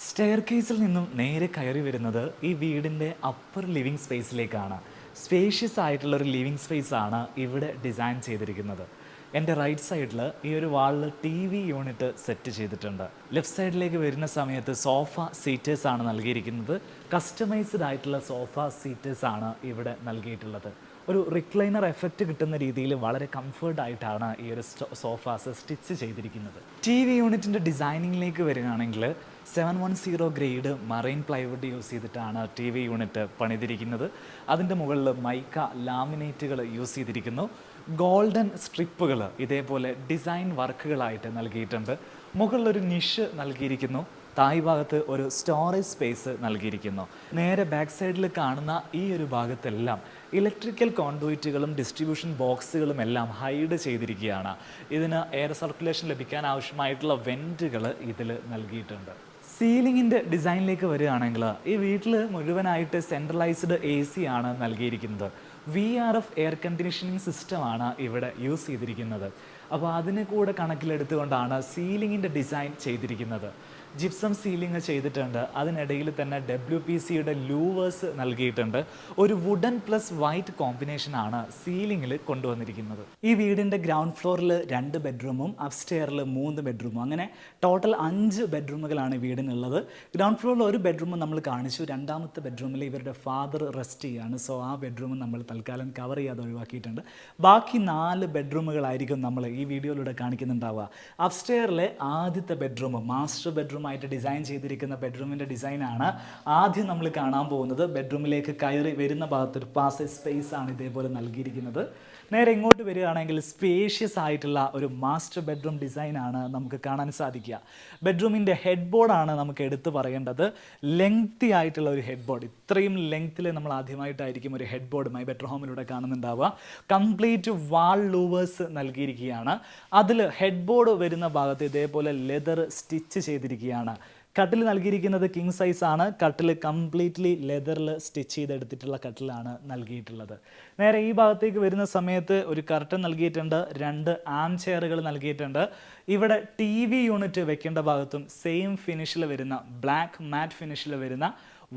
സ്റ്റെയർ കേസിൽ നിന്നും നേരെ കയറി വരുന്നത് ഈ വീടിൻ്റെ അപ്പർ ലിവിങ് സ്പേസിലേക്കാണ്. സ്പേഷ്യസ് ആയിട്ടുള്ളൊരു ലിവിങ് സ്പേസ് ആണ് ഇവിടെ ഡിസൈൻ ചെയ്തിരിക്കുന്നത്. എൻ്റെ റൈറ്റ് സൈഡിൽ ഈ ഒരു വാളിൽ TV യൂണിറ്റ് സെറ്റ് ചെയ്തിട്ടുണ്ട്. ലെഫ്റ്റ് സൈഡിലേക്ക് വരുന്ന സമയത്ത് സോഫ സീറ്റേഴ്സ് ആണ് നൽകിയിരിക്കുന്നത്. കസ്റ്റമൈസ്ഡ് ആയിട്ടുള്ള സോഫ സീറ്റേഴ്സ് ആണ് ഇവിടെ നൽകിയിട്ടുള്ളത്. ഒരു റിക്ലൈനർ എഫക്റ്റ് കിട്ടുന്ന രീതിയിൽ വളരെ കംഫർട്ടായിട്ടാണ് ഈ ഒരു സോഫാസ് സ്റ്റിച്ച് ചെയ്തിരിക്കുന്നത്. TV യൂണിറ്റിൻ്റെ ഡിസൈനിങ്ങിലേക്ക് വരികയാണെങ്കിൽ 710 ഗ്രേഡ് മറൈൻ പ്ലൈവുഡ് യൂസ് ചെയ്തിട്ടാണ് TV യൂണിറ്റ് പണിതിരിക്കുന്നത്. അതിൻ്റെ മുകളിൽ മൈക്ക ലാമിനേറ്റുകൾ യൂസ് ചെയ്തിരിക്കുന്നു. ഗോൾഡൻ സ്ട്രിപ്പുകൾ ഇതേപോലെ ഡിസൈൻ വർക്കുകളായിട്ട് നൽകിയിട്ടുണ്ട്. മുകളിലൊരു നിഷ് നൽകിയിരിക്കുന്നു. തായ് ഭാഗത്ത് ഒരു സ്റ്റോറേജ് സ്പേസ് നൽകിയിരിക്കുന്നു. നേരെ ബാക്ക് സൈഡിൽ കാണുന്ന ഈ ഒരു ഭാഗത്തെല്ലാം ഇലക്ട്രിക്കൽ കോൺഡുയിറ്റുകളും ഡിസ്ട്രിബ്യൂഷൻ ബോക്സുകളും എല്ലാം ഹൈഡ് ചെയ്തിരിക്കുകയാണ്. ഇതിന് എയർ സർക്കുലേഷൻ ലഭിക്കാൻ ആവശ്യമായിട്ടുള്ള വെൻറ്റുകൾ ഇതിൽ നൽകിയിട്ടുണ്ട്. സീലിങ്ങിൻ്റെ ഡിസൈനിലേക്ക് വരികയാണെങ്കിൽ ഈ വീട്ടിൽ മുഴുവനായിട്ട് സെൻട്രലൈസ്ഡ് AC ആണ് നൽകിയിരിക്കുന്നത്. VRF എയർ കണ്ടീഷനിങ് സിസ്റ്റമാണ് ഇവിടെ യൂസ് ചെയ്തിരിക്കുന്നത്. അപ്പോൾ അതിനെ കൂടെ കണക്കിലെടുത്തുകൊണ്ടാണ് സീലിങ്ങിൻ്റെ ഡിസൈൻ ചെയ്തിരിക്കുന്നത്. ജിപ്സം സീലിംഗ് ചെയ്തിട്ടുണ്ട്. അതിനിടയിൽ തന്നെ WPCയുടെ ലൂവേഴ്സ് നൽകിയിട്ടുണ്ട്. ഒരു വുഡൻ പ്ലസ് വൈറ്റ് കോമ്പിനേഷനാണ് സീലിങ്ങിൽ കൊണ്ടുവന്നിരിക്കുന്നത്. ഈ വീടിൻ്റെ ഗ്രൗണ്ട് ഫ്ലോറിൽ 2 ബെഡ്റൂമും അപ്സ്റ്റെയറിൽ 3 ബെഡ്റൂമും, അങ്ങനെ ടോട്ടൽ 5 ബെഡ്റൂമുകളാണ് വീടിനുള്ളത്. ഗ്രൗണ്ട് ഫ്ലോറിൽ ഒരു ബെഡ്റൂം നമ്മൾ കാണിച്ചു. 2ാമത്തെ ബെഡ്റൂമിൽ ഇവരുടെ ഫാദർ റെസ്റ്റ് ചെയ്യുകയാണ്. സോ ആ ബെഡ്റൂം നമ്മൾ തൽക്കാലം കവർ ചെയ്യാതെ ഒഴിവാക്കിയിട്ടുണ്ട്. ബാക്കി 4 ബെഡ്റൂമുകളായിരിക്കും നമ്മൾ ഈ വീഡിയോയിലൂടെ കാണിക്കുന്നുണ്ടാവുക. അപ്സ്റ്റെയറിലെ ആദ്യത്തെ ബെഡ്റൂം മാസ്റ്റർ ബെഡ്റൂം ആയിട്ട് ഡിസൈൻ ചെയ്തിരിക്കുന്ന ബെഡ്റൂമിൻ്റെ ഡിസൈനാണ് ആദ്യം നമ്മൾ കാണാൻ പോകുന്നത്. ബെഡ്റൂമിലേക്ക് കയറി വരുന്ന ഭാഗത്ത് ഒരു പാസേജ് സ്പേസ് ആണ് ഇതേപോലെ നൽകിയിരിക്കുന്നത്. നേരെ ഇങ്ങോട്ട് വരികയാണെങ്കിൽ സ്പേഷ്യസ് ആയിട്ടുള്ള ഒരു മാസ്റ്റർ ബെഡ്റൂം ഡിസൈനാണ് നമുക്ക് കാണാൻ സാധിക്കുക. ബെഡ്റൂമിൻ്റെ ഹെഡ് ബോർഡാണ് നമുക്ക് എടുത്തു പറയേണ്ടത്. ലെങ്തി ആയിട്ടുള്ള ഒരു ഹെഡ് ബോർഡ്, ഇത്രയും ലെങ്ത്തിൽ നമ്മൾ ആദ്യമായിട്ടായിരിക്കും ഒരു ഹെഡ് ബോർഡ് മൈ ബെറ്റർ ഹോമിലൂടെ കാണുന്നുണ്ടാവുക. കംപ്ലീറ്റ് വാൾ ലൂവേഴ്സ് നൽകിയിരിക്കുകയാണ്. അതിൽ ഹെഡ് ബോർഡ് വരുന്ന ഭാഗത്ത് ഇതേപോലെ ലെതർ സ്റ്റിച്ച് ചെയ്തിരിക്കുകയാണ്. കട്ടിൽ നൽകിയിരിക്കുന്നത് കിങ് സൈസ് ആണ്. കട്ടിൽ കംപ്ലീറ്റ്ലി ലെതറിൽ സ്റ്റിച്ച് ചെയ്തെടുത്തിട്ടുള്ള കട്ടിലാണ് നൽകിയിട്ടുള്ളത്. നേരെ ഈ ഭാഗത്തേക്ക് വരുന്ന സമയത്ത് ഒരു കർട്ടൻ നൽകിയിട്ടുണ്ട്, 2 ആം ചെയറുകൾ നൽകിയിട്ടുണ്ട്. ഇവിടെ TV യൂണിറ്റ് വെക്കേണ്ട ഭാഗത്തും സെയിം ഫിനിഷിൽ വരുന്ന ബ്ലാക്ക് മാറ്റ് ഫിനിഷിൽ വരുന്ന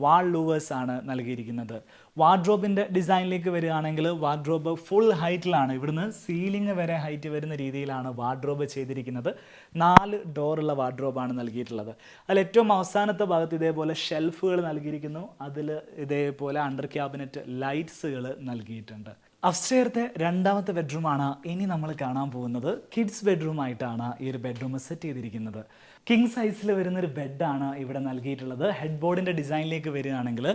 വാൾ ലൂവേഴ്സ് ആണ് നൽകിയിരിക്കുന്നത്. വാർഡ്രോബിൻ്റെ ഡിസൈനിലേക്ക് വരികയാണെങ്കിൽ വാർഡ്രോബ് ഫുൾ ഹൈറ്റിലാണ്, ഇവിടുന്ന് സീലിംഗ് വരെ ഹൈറ്റ് വരുന്ന രീതിയിലാണ് വാർഡ്രോബ് ചെയ്തിരിക്കുന്നത്. 4 ഡോറുള്ള വാർഡ്രോബാണ് നൽകിയിട്ടുള്ളത്. അതിൽ ഏറ്റവും അവസാനത്തെ ഭാഗത്ത് ഇതേപോലെ ഷെൽഫുകൾ നൽകിയിരിക്കുന്നു. അതിൽ ഇതേപോലെ അണ്ടർ ക്യാബിനറ്റ് ലൈറ്റ്സുകൾ നൽകിയിട്ടുണ്ട്. അപ്സ്റ്റെയർത്തെ രണ്ടാമത്തെ ബെഡ്റൂമാണ് ഇനി നമ്മൾ കാണാൻ പോകുന്നത്. കിഡ്സ് ബെഡ്റൂം ആയിട്ടാണ് ഈ ഒരു ബെഡ്റൂം സെറ്റ് ചെയ്തിരിക്കുന്നത്. കിങ് സൈസിൽ വരുന്നൊരു ബെഡാണ് ഇവിടെ നൽകിയിട്ടുള്ളത്. ഹെഡ് ബോർഡിൻ്റെ ഡിസൈനിലേക്ക് വരികയാണെങ്കിൽ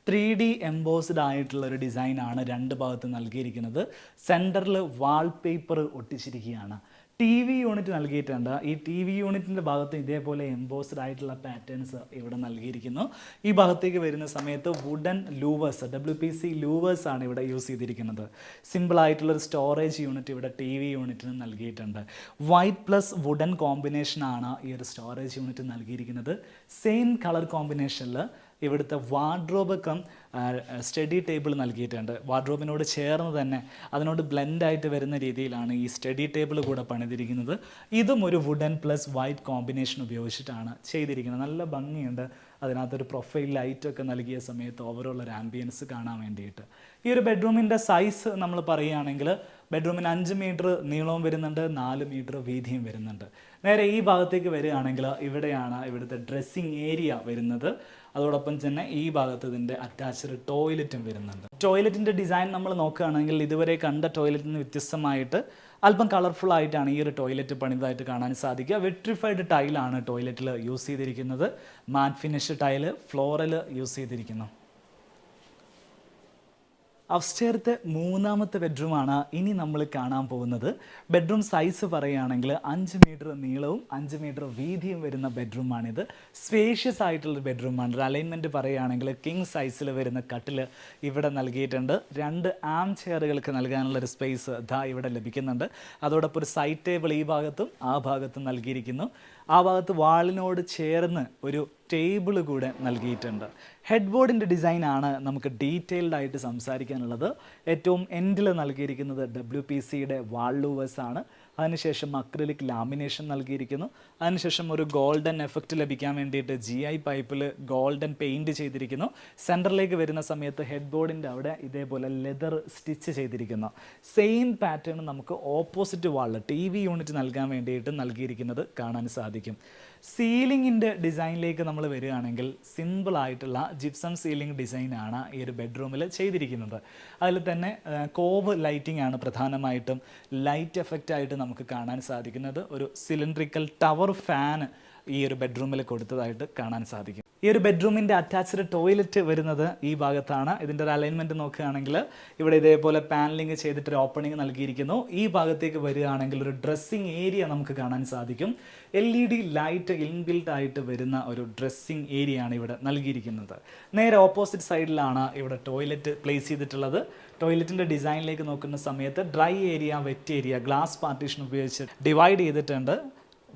3D എംബോസ്ഡ് ആയിട്ടുള്ള ഒരു ഡിസൈനാണ് 2 ഭാഗത്ത് നൽകിയിരിക്കുന്നത്. സെൻറ്ററിൽ വാൾപേപ്പർ ഒട്ടിച്ചിരിക്കുകയാണ്. TV യൂണിറ്റ് നൽകിയിട്ടുണ്ട്. ഈ TV യൂണിറ്റിൻ്റെ ഭാഗത്ത് ഇതേപോലെ എംബോസ്ഡ് ആയിട്ടുള്ള പാറ്റേൺസ് ഇവിടെ നൽകിയിരിക്കുന്നു. ഈ ഭാഗത്തേക്ക് വരുന്ന സമയത്ത് വുഡൻ ലൂവേഴ്സ്, WPC ലൂവേഴ്സ് ആണ് ഇവിടെ യൂസ് ചെയ്തിരിക്കുന്നത്. സിമ്പിളായിട്ടുള്ളൊരു സ്റ്റോറേജ് യൂണിറ്റ് ഇവിടെ TV യൂണിറ്റിന് നൽകിയിട്ടുണ്ട്. വൈറ്റ് പ്ലസ് വുഡൻ കോമ്പിനേഷനാണ് ഈ ഒരു സ്റ്റോറേജ് യൂണിറ്റ് നൽകിയിരിക്കുന്നത്. സെയിം കളർ കോമ്പിനേഷനിൽ ഇവിടുത്തെ വാർഡ്രോബ് കം സ്റ്റഡി ടേബിൾ നൽകിയിട്ടുണ്ട്. വാർഡ്രോബിനോട് ചേർന്ന് തന്നെ അതിനോട് ബ്ലെൻഡായിട്ട് വരുന്ന രീതിയിലാണ് ഈ സ്റ്റഡി ടേബിൾ കൂടെ പണിതിരിക്കുന്നത്. ഇതും ഒരു വുഡൻ പ്ലസ് വൈറ്റ് കോമ്പിനേഷൻ ഉപയോഗിച്ചിട്ടാണ് ചെയ്തിരിക്കുന്നത്. നല്ല ഭംഗിയുണ്ട്. അതിനകത്തൊരു പ്രൊഫൈൽ ലൈറ്റൊക്കെ നൽകിയ സമയത്ത് ഓവറോൾ ഒരു ആംബിയൻസ് കാണാൻ വേണ്ടിയിട്ട്. ഈ ഒരു ബെഡ്റൂമിൻ്റെ സൈസ് നമ്മൾ പറയുകയാണെങ്കിൽ ബെഡ്റൂമിന് 5 മീറ്റർ നീളവും വരുന്നുണ്ട്, 4 മീറ്റർ വീതിയും വരുന്നുണ്ട്. നേരെ ഈ ഭാഗത്തേക്ക് വരികയാണെങ്കിൽ ഇവിടെയാണ് ഇവിടുത്തെ ഡ്രസ്സിങ് ഏരിയ വരുന്നത്. അതോടൊപ്പം തന്നെ ഈ ഭാഗത്ത് ഇതിൻ്റെ അറ്റാച്ച്ഡ് ടോയ്ലറ്റും വരുന്നുണ്ട്. ടോയ്ലറ്റിൻ്റെ ഡിസൈൻ നമ്മൾ നോക്കുകയാണെങ്കിൽ ഇതുവരെ കണ്ട ടോയ്ലറ്റിൽ നിന്ന് വ്യത്യസ്തമായിട്ട് അല്പം കളർഫുൾ ആയിട്ടാണ് ഈ ഒരു ടോയ്ലറ്റ് പണിതായിട്ട് കാണാൻ സാധിക്കുക. വെട്രിഫൈഡ് ടൈലാണ് ടോയ്ലറ്റിൽ യൂസ് ചെയ്തിരിക്കുന്നത്. മാറ്റ് ഫിനിഷ് ടൈല് ഫ്ലോറിൽ യൂസ് ചെയ്തിരിക്കുന്നു. അപ്സ്റ്റെയർത്തെ മൂന്നാമത്തെ ബെഡ്റൂമാണ് ഇനി നമ്മൾ കാണാൻ പോകുന്നത്. ബെഡ്റൂം സൈസ് പറയുകയാണെങ്കിൽ 5 മീറ്റർ നീളവും 5 മീറ്റർ വീതിയും വരുന്ന ബെഡ്റൂമാണിത്. സ്പേഷ്യസ് ആയിട്ടുള്ള ബെഡ്റൂമാണ്. ഒരു അലൈൻമെൻറ്റ് പറയുകയാണെങ്കിൽ കിങ് സൈസിൽ വരുന്ന കട്ടിൽ ഇവിടെ നൽകിയിട്ടുണ്ട്. 2 ആം ചെയറുകൾക്ക് നൽകാനുള്ളൊരു സ്പേസ് ഇവിടെ ലഭിക്കുന്നുണ്ട്. അതോടൊപ്പം ഒരു സൈഡ് ടേബിൾ ഈ ഭാഗത്തും ആ ഭാഗത്തും നൽകിയിരിക്കുന്നു. ആ ഭാഗത്ത് വാളിനോട് ചേർന്ന് ഒരു ടേബിൾ കൂടെ നൽകിയിട്ടുണ്ട്. ഹെഡ് ബോർഡിൻ്റെ ഡിസൈനാണ് നമുക്ക് ഡീറ്റെയിൽഡ് ആയിട്ട് സംസാരിക്കാനുള്ളത്. ഏറ്റവും എൻഡിൽ നൽകിയിരിക്കുന്നത് WPCയുടെ വാൾ ലൂവേഴ്സ് ആണ്. അതിനുശേഷം അക്രിലിക് ലാമിനേഷൻ നൽകിയിരിക്കുന്നു. അതിനുശേഷം ഒരു ഗോൾഡൻ എഫക്റ്റ് ലഭിക്കാൻ വേണ്ടിയിട്ട് GI പൈപ്പിൽ ഗോൾഡൻ പെയിൻറ്റ് ചെയ്തിരിക്കുന്നു. സെൻറ്ററിലേക്ക് വരുന്ന സമയത്ത് ഹെഡ് ബോർഡിൻ്റെ അവിടെ ഇതേപോലെ ലെതർ സ്റ്റിച്ച് ചെയ്തിരിക്കുന്നു. സെയിം പാറ്റേൺ നമുക്ക് ഓപ്പോസിറ്റ് വാളിൽ TV യൂണിറ്റ് നൽകാൻ വേണ്ടിയിട്ട് നൽകിയിരിക്കുന്നത് കാണാൻ സാധിക്കും. സീലിങ്ങിൻ്റെ ഡിസൈനിലേക്ക് നമ്മൾ വരികയാണെങ്കിൽ സിമ്പിളായിട്ടുള്ള ജിപ്സം സീലിംഗ് ഡിസൈനാണ് ഈ ഒരു ബെഡ്റൂമിൽ ചെയ്തിരിക്കുന്നത്. അതിൽ തന്നെ കോവ് ലൈറ്റിംഗ് ആണ് പ്രധാനമായിട്ടും ലൈറ്റ് എഫക്റ്റായിട്ട് നമുക്ക് കാണാൻ സാധിക്കുന്നത്. ഒരു സിലിണ്ട്രിക്കൽ ടവർ ഫാൻ ഈ ഒരു ബെഡ്റൂമിൽ കൊടുത്തതായിട്ട് കാണാൻ സാധിക്കും. ഈ ഒരു ബെഡ്റൂമിൻ്റെ അറ്റാച്ച്ഡ് ടോയ്ലറ്റ് വരുന്നത് ഈ ഭാഗത്താണ്. ഇതിൻ്റെ ഒരു അലൈൻമെൻറ്റ് നോക്കുകയാണെങ്കിൽ ഇവിടെ ഇതേപോലെ പാനലിംഗ് ചെയ്തിട്ടൊരു ഓപ്പണിംഗ് നൽകിയിരിക്കുന്നു. ഈ ഭാഗത്തേക്ക് വരികയാണെങ്കിൽ ഒരു ഡ്രസ്സിങ് ഏരിയ നമുക്ക് കാണാൻ സാധിക്കും. LED ലൈറ്റ് ഇൻബിൽട്ട് ആയിട്ട് വരുന്ന ഒരു ഡ്രസ്സിങ് ഏരിയ ആണ് ഇവിടെ നൽകിയിരിക്കുന്നത്. നേരെ ഓപ്പോസിറ്റ് സൈഡിലാണ് ഇവിടെ ടോയ്ലറ്റ് പ്ലേസ് ചെയ്തിട്ടുള്ളത്. ടോയ്ലറ്റിൻ്റെ ഡിസൈനിലേക്ക് നോക്കുന്ന സമയത്ത് dry area, wet area glass partition ഉപയോഗിച്ച് ഡിവൈഡ് ചെയ്തിട്ടുണ്ട്.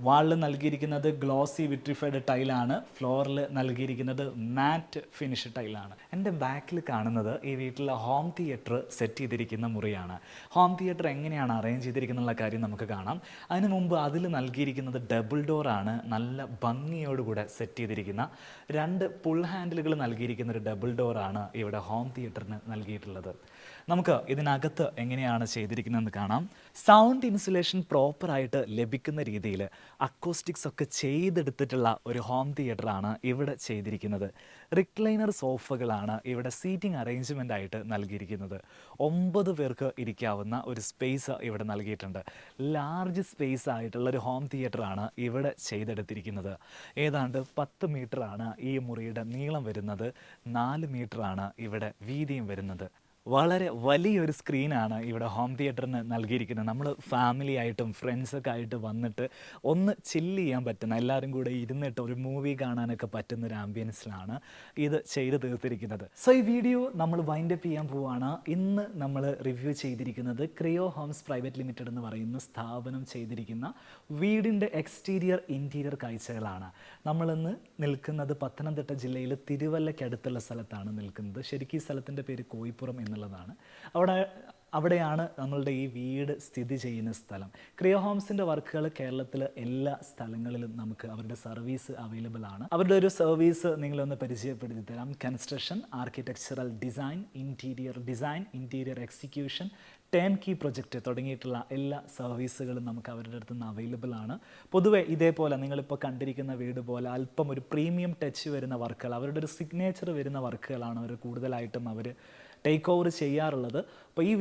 വാളിൽ നൽകിയിരിക്കുന്നത് ഗ്ലോസി വിട്രിഫൈഡ് ടൈലാണ്. ഫ്ലോറിൽ നൽകിയിരിക്കുന്നത് മാറ്റ് ഫിനിഷ് ടൈലാണ്. എൻ്റെ ബാക്കിൽ കാണുന്നത് ഈ വീട്ടിലെ ഹോം തിയേറ്റർ സെറ്റ് ചെയ്തിരിക്കുന്ന മുറിയാണ്. ഹോം തിയേറ്റർ എങ്ങനെയാണ് അറേഞ്ച് ചെയ്തിരിക്കുന്നുള്ള കാര്യം നമുക്ക് കാണാം. അതിനു മുമ്പ് അതിൽ നൽകിയിരിക്കുന്നത് ഡബിൾ ഡോറാണ്. നല്ല ഭംഗിയോടുകൂടെ സെറ്റ് ചെയ്തിരിക്കുന്ന 2 പുൾ ഹാൻഡിലുകൾ നൽകിയിരിക്കുന്ന ഒരു ഡബിൾ ഡോറാണ് ഇവിടെ ഹോം തിയേറ്ററിന് നൽകിയിട്ടുള്ളത്. നമുക്ക് ഇതിനകത്ത് എങ്ങനെയാണ് ചെയ്തിരിക്കുന്നതെന്ന് കാണാം. സൗണ്ട് ഇൻസുലേഷൻ പ്രോപ്പറായിട്ട് ലഭിക്കുന്ന രീതിയിൽ അക്കോസ്റ്റിക്സ് ഒക്കെ ചെയ്തെടുത്തിട്ടുള്ള ഒരു ഹോം തിയേറ്ററാണ് ഇവിടെ ചെയ്തിരിക്കുന്നത്. റിക്ലൈനർ സോഫകളാണ് ഇവിടെ സീറ്റിംഗ് അറേഞ്ച്മെൻ്റ് ആയിട്ട് നൽകിയിരിക്കുന്നത്. 9 പേർക്ക് ഇരിക്കാവുന്ന ഒരു സ്പേസ് ഇവിടെ നൽകിയിട്ടുണ്ട്. ലാർജ് സ്പേസ് ആയിട്ടുള്ള ഒരു ഹോം തിയേറ്ററാണ് ഇവിടെ ചെയ്തെടുത്തിരിക്കുന്നത്. ഏതാണ്ട് 10 മീറ്ററാണ് ഈ മുറിയുടെ നീളം വരുന്നത്. 4 മീറ്ററാണ് ഇവിടെ വീതിയും വരുന്നത്. വളരെ വലിയൊരു സ്ക്രീനാണ് ഇവിടെ ഹോം തിയേറ്ററിന് നൽകിയിരിക്കുന്നത്. നമ്മൾ ഫാമിലി ആയിട്ടും ഫ്രണ്ട്സൊക്കെ ആയിട്ട് വന്നിട്ട് ഒന്ന് ചില്ല് ചെയ്യാൻ പറ്റുന്ന, എല്ലാവരും കൂടെ ഇരുന്നിട്ട് ഒരു മൂവി കാണാനൊക്കെ പറ്റുന്ന ഒരു ആംബിയൻസിലാണ് ഇത് ചെയ്ത് തീർത്തിരിക്കുന്നത്. സോ ഈ വീഡിയോ നമ്മൾ വൈൻഡപ്പ് ചെയ്യാൻ പോവുകയാണ്. ഇന്ന് നമ്മൾ റിവ്യൂ ചെയ്തിരിക്കുന്നത് ക്രിയോ ഹോംസ് പ്രൈവറ്റ് ലിമിറ്റഡ് എന്ന് പറയുന്ന സ്ഥാപനം ചെയ്തിരിക്കുന്ന വീടിൻ്റെ എക്സ്റ്റീരിയർ ഇൻറ്റീരിയർ കാഴ്ചകളാണ്. നമ്മളിന്ന് നിൽക്കുന്നത് പത്തനംതിട്ട ജില്ലയിൽ തിരുവല്ലയ്ക്കടുത്തുള്ള സ്ഥലത്താണ് നിൽക്കുന്നത്. ശരിക്കും ഈ സ്ഥലത്തിൻ്റെ പേര് കോയിപ്പുറം എന്നുള്ളതാണ്. അവിടെയാണ് നമ്മളുടെ ഈ വീട് സ്ഥിതി ചെയ്യുന്ന സ്ഥലം. ക്രിയോ ഹോംസിൻ്റെ വർക്കുകൾ കേരളത്തിൽ എല്ലാ സ്ഥലങ്ങളിലും നമുക്ക് അവരുടെ സർവീസ് അവൈലബിൾ ആണ്. അവരുടെ ഒരു സർവീസ് നിങ്ങളൊന്ന് പരിചയപ്പെടുത്തി തരാം. Construction, architectural design, interior execution, turn key project തുടങ്ങിയിട്ടുള്ള എല്ലാ സർവീസുകളും നമുക്ക് അവരുടെ അടുത്ത് നിന്ന് അവൈലബിൾ ആണ്. പൊതുവെ ഇതേപോലെ നിങ്ങളിപ്പോൾ കണ്ടിരിക്കുന്ന വീട് പോലെ അല്പം ഒരു പ്രീമിയം ടച്ച് വരുന്ന വർക്കുകൾ, അവരുടെ ഒരു സിഗ്നേച്ചർ വരുന്ന വർക്കുകളാണ് അവർ കൂടുതലായിട്ടും അവർ ടേക്ക് ഓവർ ചെയ്യാറുള്ളത്. അപ്പോൾ ഈ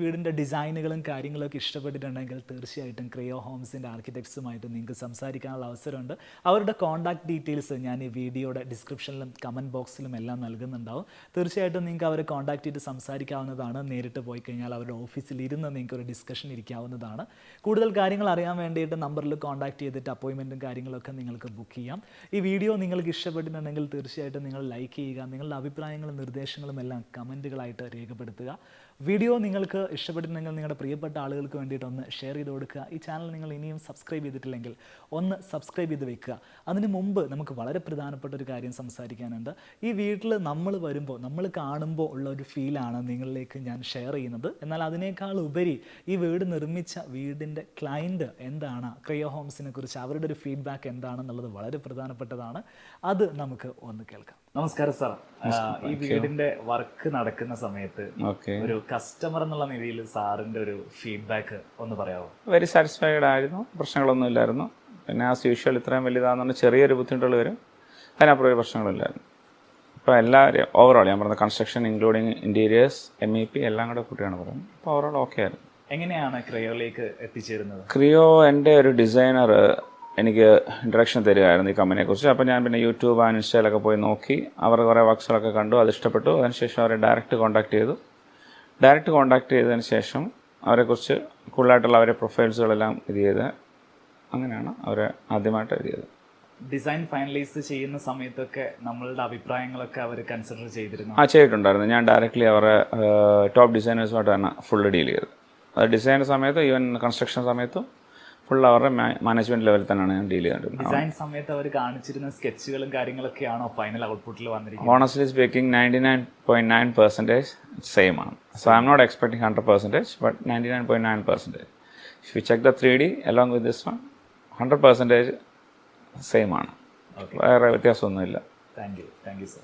വീടിൻ്റെ ഡിസൈനുകളും കാര്യങ്ങളൊക്കെ ഇഷ്ടപ്പെട്ടിട്ടുണ്ടെങ്കിൽ തീർച്ചയായിട്ടും ക്രിയോ ഹോംസിൻ്റെ ആർക്കിടെക്ട്സുമായിട്ട് നിങ്ങൾക്ക് സംസാരിക്കാനുള്ള അവസരമുണ്ട്. അവരുടെ കോൺടാക്ട് ഡീറ്റെയിൽസ് ഞാൻ ഈ വീഡിയോയുടെ ഡിസ്ക്രിപ്ഷനിലും കമൻറ്റ് ബോക്സിലും എല്ലാം നൽകുന്നുണ്ടാവും. തീർച്ചയായിട്ടും നിങ്ങൾക്ക് അവരെ കോൺടാക്ട് ചെയ്ത് സംസാരിക്കാവുന്നതാണ്. നേരിട്ട് പോയി കഴിഞ്ഞാൽ അവരുടെ ഓഫീസിൽ ഇരുന്ന് നിങ്ങൾക്ക് ഒരു ഡിസ്കഷൻ ഇരിക്കാവുന്നതാണ്. കൂടുതൽ കാര്യങ്ങൾ അറിയാൻ വേണ്ടിയിട്ട് നമ്പറിൽ കോൺടാക്ട് ചെയ്തിട്ട് അപ്പോയിൻമെൻറ്റും കാര്യങ്ങളൊക്കെ നിങ്ങൾക്ക് ബുക്ക് ചെയ്യാം. ഈ വീഡിയോ നിങ്ങൾക്ക് ഇഷ്ടപ്പെട്ടിട്ടുണ്ടെങ്കിൽ തീർച്ചയായിട്ടും നിങ്ങൾ ലൈക്ക് ചെയ്യുക. നിങ്ങളുടെ അഭിപ്രായങ്ങളും നിർദ്ദേശങ്ങളും എല്ലാം കമൻറ്റുകളായിട്ട് രേഖപ്പെടുത്തുക. വീഡിയോ നിങ്ങൾക്ക് ഇഷ്ടപ്പെട്ടിട്ടുണ്ടെങ്കിൽ നിങ്ങളുടെ പ്രിയപ്പെട്ട ആളുകൾക്ക് വേണ്ടിയിട്ട് ഒന്ന് ഷെയർ ചെയ്ത് കൊടുക്കുക. ഈ ചാനൽ നിങ്ങൾ ഇനിയും സബ്സ്ക്രൈബ് ചെയ്തിട്ടില്ലെങ്കിൽ ഒന്ന് സബ്സ്ക്രൈബ് ചെയ്ത് വെക്കുക. അതിന് മുമ്പ് നമുക്ക് വളരെ പ്രധാനപ്പെട്ട ഒരു കാര്യം സംസാരിക്കാനുണ്ട്. ഈ വീട്ടിൽ നമ്മൾ വരുമ്പോൾ, നമ്മൾ കാണുമ്പോൾ ഉള്ള ഒരു ഫീലാണ് നിങ്ങളിലേക്ക് ഞാൻ ഷെയർ ചെയ്യുന്നത്. എന്നാൽ അതിനേക്കാൾ ഉപരി ഈ വീട് നിർമ്മിച്ച വീടിൻ്റെ ക്ലയൻറ്റ് എന്താണ്, ക്രിയോ ഹോംസിനെ കുറിച്ച് അവരുടെ ഒരു ഫീഡ്ബാക്ക് എന്താണെന്നുള്ളത് വളരെ പ്രധാനപ്പെട്ടതാണ്. അത് നമുക്ക് ഒന്ന് കേൾക്കാം. നമസ്കാരം സാർ. ഈ വീടിന്റെ വർക്ക് നടക്കുന്ന സമയത്ത് ഒരു കസ്റ്റമർ എന്നുള്ള നിലയിൽ സാറിന്റെ ഒരു ഫീഡ്ബാക്ക് ഒന്ന് പറയാമോ? വെരി സാറ്റിസ്ഫൈഡ് ആയിരുന്നു, പ്രശ്നങ്ങളൊന്നും ഇല്ലായിരുന്നു. പിന്നെ ആസ് യൂഷ്വൽ ഇത്രയും വലുതാണെന്ന് ചെറിയൊരു ബുദ്ധിമുട്ടുകൾ വരും, അതിനപ്പുറം ഒരു പ്രശ്നങ്ങളില്ലായിരുന്നു. ഇപ്പോൾ എല്ലാവരും ഓവറോൾ ഞാൻ പറഞ്ഞ കൺസ്ട്രക്ഷൻ ഇൻക്ലൂഡിങ് ഇൻറ്റീരിയേഴ്സ് MEP എല്ലാം കൂടെ കൂട്ടിയാണ് പറയുന്നത്. അപ്പോൾ ഓവറോൾ ഓക്കെ ആയിരുന്നു. എങ്ങനെയാണ് ക്രിയോയിലേക്ക് എത്തിച്ചേരുന്നത്? ക്രിയോ എൻ്റെ ഒരു ഡിസൈനർ എനിക്ക് ഇൻട്രഡക്ഷൻ തരികയായിരുന്നു ഈ കമ്പനിയെക്കുറിച്ച്. അപ്പോൾ ഞാൻ പിന്നെ യൂട്യൂബ് ആൻഡ് ഇൻസ്റ്റയിലൊക്കെ പോയി നോക്കി, അവർ കുറേ വർക്ക്സുകളൊക്കെ കണ്ടു, അത് ഇഷ്ടപ്പെട്ടു. അതിനുശേഷം അവരെ ഡയറക്റ്റ് കോൺടാക്ട് ചെയ്തതിന് ശേഷം അവരെക്കുറിച്ച് കൂടുതലായിട്ടുള്ള അവരെ പ്രൊഫൈൽസുകളെല്ലാം ഇത് ചെയ്ത് അങ്ങനെയാണ് അവരെ ആദ്യമായിട്ട് ഇത് ചെയ്തത്. ഡിസൈൻ ഫൈനലൈസ് ചെയ്യുന്ന സമയത്തൊക്കെ നമ്മളുടെ അഭിപ്രായങ്ങളൊക്കെ അവർ കൺസിഡർ ചെയ്തിരുന്നു? ചെയ്തിട്ടുണ്ടായിരുന്നു. ഞാൻ ഡയറക്റ്റ്ലി അവരെ ടോപ്പ് ഡിസൈനേഴ്സുമായിട്ട് തന്നെ ഫുള്ള് ഡീൽ ചെയ്തത്. അത് ഡിസൈൻ സമയത്തും ഈവൻ കൺസ്ട്രക്ഷൻ സമയത്തും ഫുൾ അവരുടെ മാനേജ്മെന്റ് ലെവലിൽ തന്നെയാണ് ഞാൻ ഡീൽ ചെയ്തിട്ടുള്ളത്. ഡിസൈൻ സമയത്ത് അവർ കാണിച്ചിരുന്ന സ്കെച്ചുകളും കാര്യങ്ങളൊക്കെയാണോ ഫൈനൽ ഔട്ട്പുട്ടിൽ വന്നിരിക്കുന്നത്? Honestly speaking, 99.9% സെയിം ആണ്. So I'm not expecting 100%, but 99.9%. If you check the 3D along with this one, 100% same ആണ്. വേറെ വ്യത്യാസമൊന്നുമില്ല. Thank you sir.